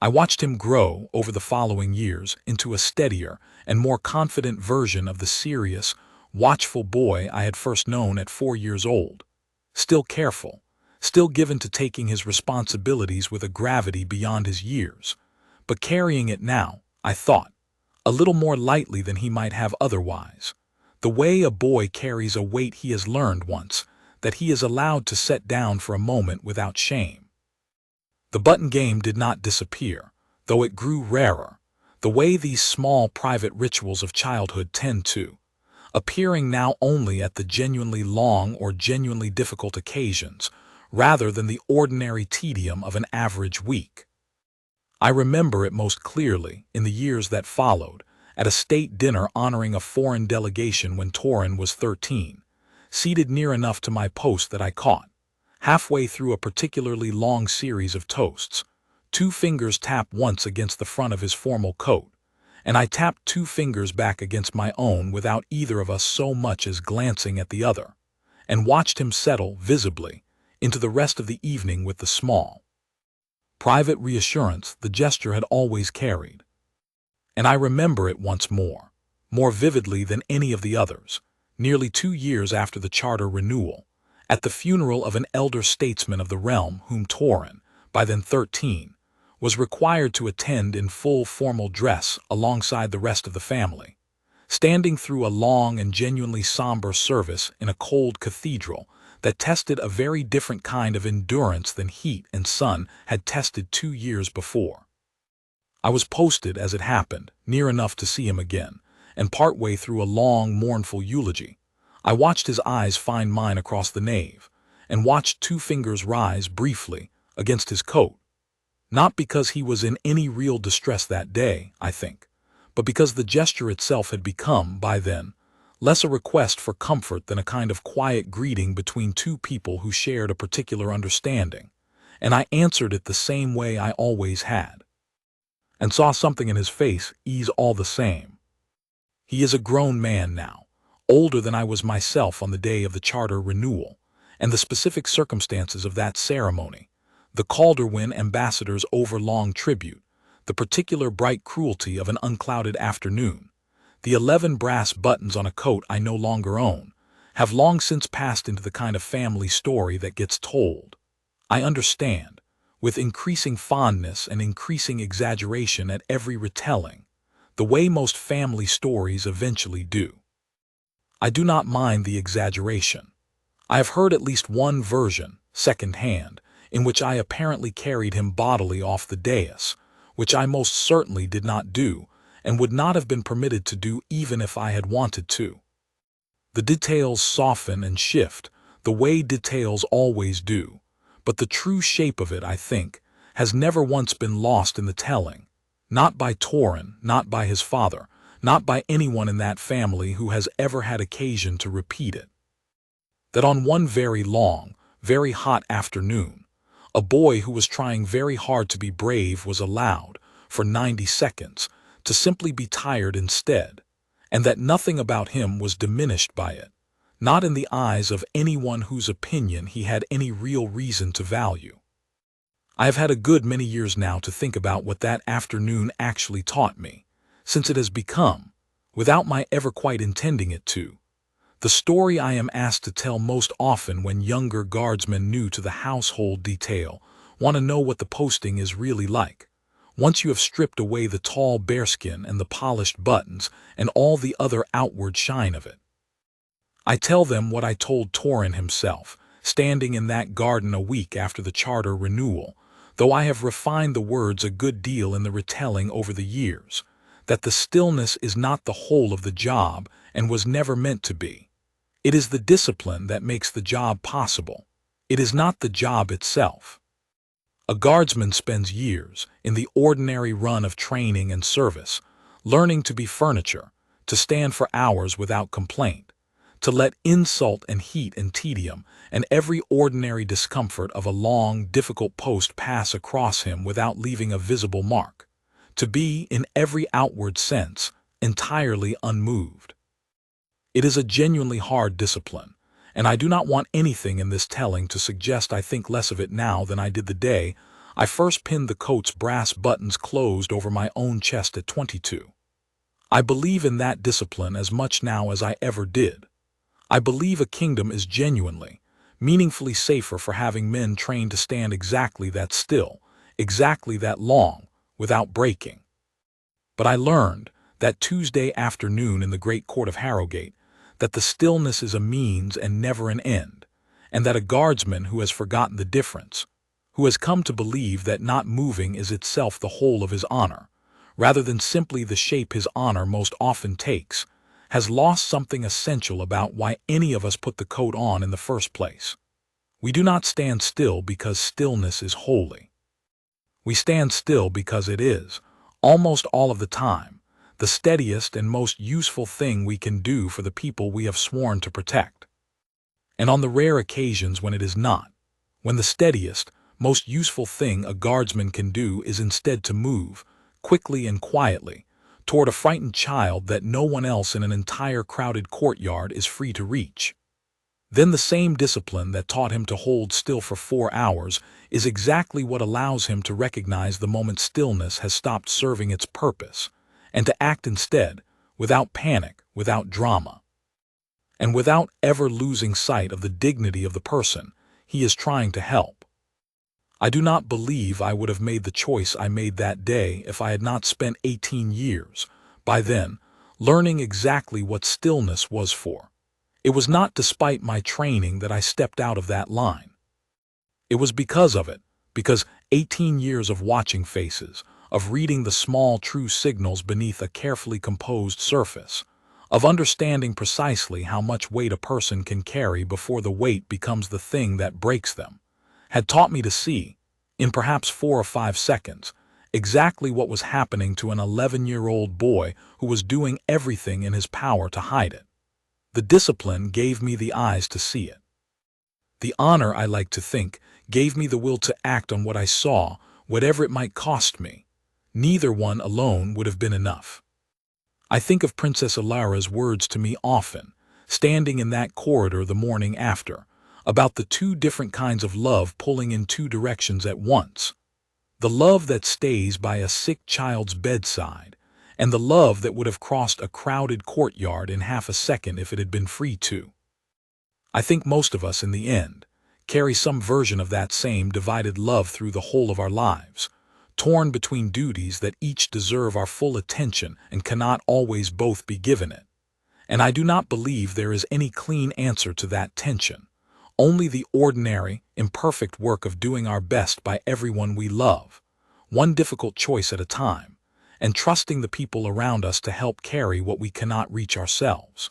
I watched him grow over the following years into a steadier and more confident version of the serious, watchful boy I had first known at 4 years old, still careful, still given to taking his responsibilities with a gravity beyond his years, but carrying it now, I thought, a little more lightly than he might have otherwise, the way a boy carries a weight he has learned once, that he is allowed to set down for a moment without shame. The button game did not disappear, though it grew rarer, the way these small private rituals of childhood tend to, appearing now only at the genuinely long or genuinely difficult occasions, rather than the ordinary tedium of an average week. I remember it most clearly, in the years that followed, at a state dinner honoring a foreign delegation when Torin was 13, seated near enough to my post that I caught, halfway through a particularly long series of toasts, 2 fingers tap once against the front of his formal coat, and I tapped 2 fingers back against my own without either of us so much as glancing at the other, and watched him settle, visibly, into the rest of the evening with the small, private reassurance the gesture had always carried. And I remember it once more vividly than any of the others, nearly 2 years after the Charter Renewal, at the funeral of an elder statesman of the realm whom Torin, by then 13, was required to attend in full formal dress alongside the rest of the family, standing through a long and genuinely somber service in a cold cathedral that tested a very different kind of endurance than heat and sun had tested 2 years before. I was posted, as it happened, near enough to see him again, and partway through a long, mournful eulogy, I watched his eyes find mine across the nave, and watched 2 fingers rise briefly against his coat, not because he was in any real distress that day, I think, but because the gesture itself had become, by then, less a request for comfort than a kind of quiet greeting between 2 people who shared a particular understanding, and I answered it the same way I always had, and saw something in his face ease all the same. He is a grown man now, older than I was myself on the day of the Charter Renewal, and the specific circumstances of that ceremony, the Calderwin ambassador's overlong tribute, the particular bright cruelty of an unclouded afternoon, the 11 brass buttons on a coat I no longer own, have long since passed into the kind of family story that gets told, I understand, with increasing fondness and increasing exaggeration at every retelling, the way most family stories eventually do. I do not mind the exaggeration. I have heard at least one version, second-hand, in which I apparently carried him bodily off the dais, which I most certainly did not do, and would not have been permitted to do even if I had wanted to. The details soften and shift, the way details always do, but the true shape of it, I think, has never once been lost in the telling, not by Torin, not by his father, not by anyone in that family who has ever had occasion to repeat it. That on one very long, very hot afternoon, a boy who was trying very hard to be brave was allowed, for 90 seconds, to simply be tired instead, and that nothing about him was diminished by it, not in the eyes of anyone whose opinion he had any real reason to value. I have had a good many years now to think about what that afternoon actually taught me, since it has become, without my ever quite intending it to, the story I am asked to tell most often when younger guardsmen new to the household detail want to know what the posting is really like, once you have stripped away the tall bearskin and the polished buttons and all the other outward shine of it. I tell them what I told Torin himself, standing in that garden a week after the Charter Renewal, though I have refined the words a good deal in the retelling over the years, that the stillness is not the whole of the job and was never meant to be. It is the discipline that makes the job possible. It is not the job itself. A guardsman spends years, in the ordinary run of training and service, learning to be furniture, to stand for hours without complaint, to let insult and heat and tedium and every ordinary discomfort of a long, difficult post pass across him without leaving a visible mark, to be, in every outward sense, entirely unmoved. It is a genuinely hard discipline, and I do not want anything in this telling to suggest I think less of it now than I did the day I first pinned the coat's brass buttons closed over my own chest at 22. I believe in that discipline as much now as I ever did. I believe a kingdom is genuinely, meaningfully safer for having men trained to stand exactly that still, exactly that long, without breaking. But I learned, that Tuesday afternoon in the great court of Harrogate, that the stillness is a means and never an end, and that a guardsman who has forgotten the difference, who has come to believe that not moving is itself the whole of his honor, rather than simply the shape his honor most often takes, has lost something essential about why any of us put the coat on in the first place. We do not stand still because stillness is holy. We stand still because it is, almost all of the time, the steadiest and most useful thing we can do for the people we have sworn to protect. And on the rare occasions when it is not, when the steadiest, most useful thing a guardsman can do is instead to move, quickly and quietly, toward a frightened child that no one else in an entire crowded courtyard is free to reach. Then the same discipline that taught him to hold still for 4 hours is exactly what allows him to recognize the moment stillness has stopped serving its purpose, and to act instead, without panic, without drama, and without ever losing sight of the dignity of the person he is trying to help. I do not believe I would have made the choice I made that day if I had not spent 18 years, by then, learning exactly what stillness was for. It was not despite my training that I stepped out of that line. It was because of it, because 18 years of watching faces, of reading the small true signals beneath a carefully composed surface, of understanding precisely how much weight a person can carry before the weight becomes the thing that breaks them, had taught me to see, in perhaps 4 or 5 seconds, exactly what was happening to an 11-year-old boy who was doing everything in his power to hide it. The discipline gave me the eyes to see it. The honor, I like to think, gave me the will to act on what I saw, whatever it might cost me. Neither one alone would have been enough. I think of Princess Ilara's words to me often, standing in that corridor the morning after, about the 2 different kinds of love pulling in 2 directions at once. The love that stays by a sick child's bedside, and the love that would have crossed a crowded courtyard in half a second if it had been free to. I think most of us, in the end, carry some version of that same divided love through the whole of our lives, torn between duties that each deserve our full attention and cannot always both be given it. And I do not believe there is any clean answer to that tension, only the ordinary, imperfect work of doing our best by everyone we love, one difficult choice at a time, and trusting the people around us to help carry what we cannot reach ourselves.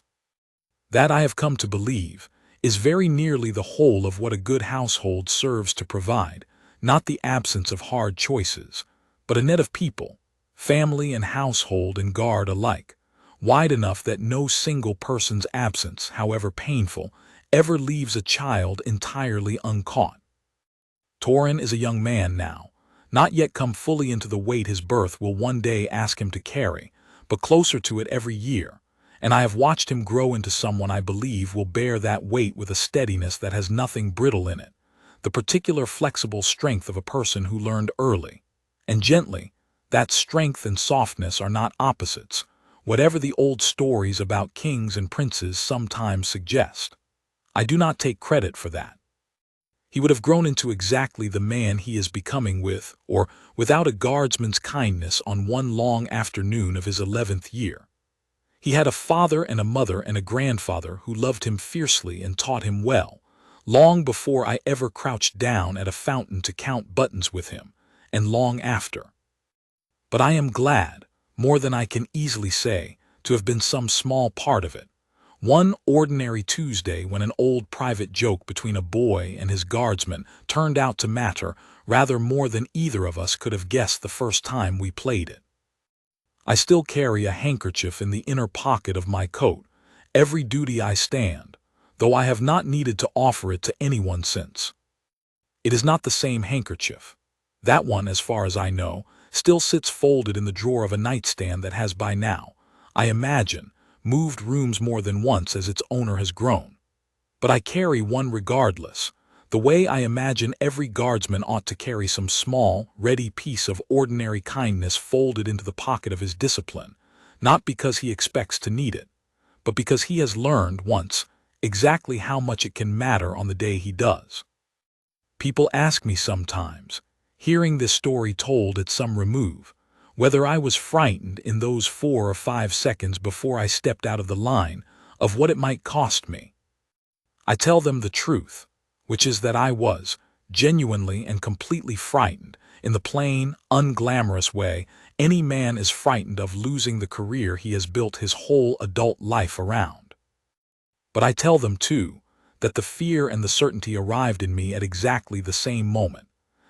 That, I have come to believe, is very nearly the whole of what a good household serves to provide, not the absence of hard choices, but a net of people, family and household and guard alike, wide enough that no single person's absence, however painful, ever leaves a child entirely uncaught. Torin is a young man now, not yet come fully into the weight his birth will one day ask him to carry, but closer to it every year, and I have watched him grow into someone I believe will bear that weight with a steadiness that has nothing brittle in it, the particular flexible strength of a person who learned early, and gently. That strength and softness are not opposites, whatever the old stories about kings and princes sometimes suggest. I do not take credit for that. He would have grown into exactly the man he is becoming with, or without, a guardsman's kindness on one long afternoon of his 11th year. He had a father and a mother and a grandfather who loved him fiercely and taught him well, long before I ever crouched down at a fountain to count buttons with him, and long after. But I am glad, more than I can easily say, to have been some small part of it. One ordinary Tuesday when an old private joke between a boy and his guardsman turned out to matter rather more than either of us could have guessed the first time we played it. I still carry a handkerchief in the inner pocket of my coat, every duty I stand, though I have not needed to offer it to anyone since. It is not the same handkerchief. That one, as far as I know, still sits folded in the drawer of a nightstand that has by now, I imagine, moved rooms more than once as its owner has grown. But I carry one regardless, the way I imagine every guardsman ought to carry some small, ready piece of ordinary kindness folded into the pocket of his discipline, not because he expects to need it, but because he has learned once exactly how much it can matter on the day he does. People ask me sometimes, hearing this story told at some remove, whether I was frightened in those 4 or 5 seconds before I stepped out of the line of what it might cost me. I tell them the truth, which is that I was genuinely and completely frightened in the plain, unglamorous way any man is frightened of losing the career he has built his whole adult life around. But I tell them, too, that the fear and the certainty arrived in me at exactly the same moment,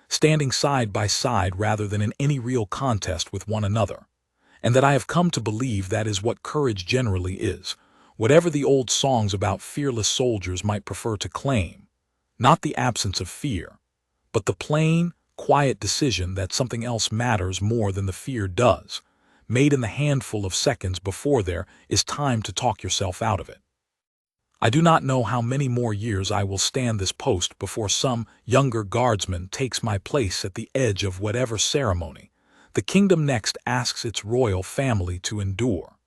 standing side by side rather than in any real contest with one another, and that I have come to believe that is what courage generally is, whatever the old songs about fearless soldiers might prefer to claim, not the absence of fear, but the plain, quiet decision that something else matters more than the fear does, made in the handful of seconds before there is time to talk yourself out of it. I do not know how many more years I will stand this post before some younger guardsman takes my place at the edge of whatever ceremony the kingdom next asks its royal family to endure.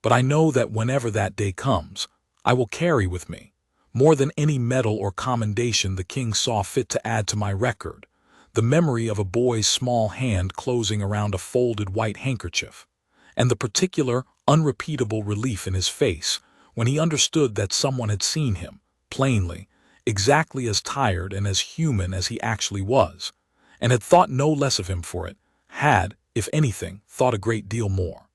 But I know that whenever that day comes, I will carry with me, more than any medal or commendation the king saw fit to add to my record, the memory of a boy's small hand closing around a folded white handkerchief, and the particular, unrepeatable relief in his face when he understood that someone had seen him, plainly, exactly as tired and as human as he actually was, and had thought no less of him for it, had, if anything, thought a great deal more.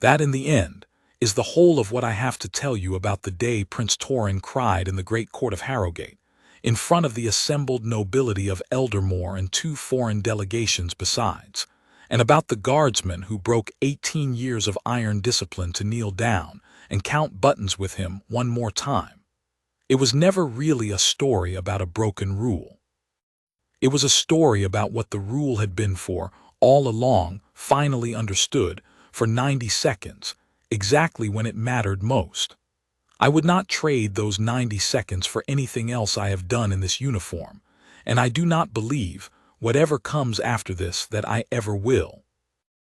That, in the end, is the whole of what I have to tell you about the day Prince Torin cried in the great court of Harrogate, in front of the assembled nobility of Eldermoor and 2 foreign delegations besides, and about the guardsman who broke 18 years of iron discipline to kneel down and count buttons with him one more time. It was never really a story about a broken rule. It was a story about what the rule had been for all along, finally understood, for 90 seconds, exactly when it mattered most. I would not trade those 90 seconds for anything else I have done in this uniform, and I do not believe, whatever comes after this, that I ever will.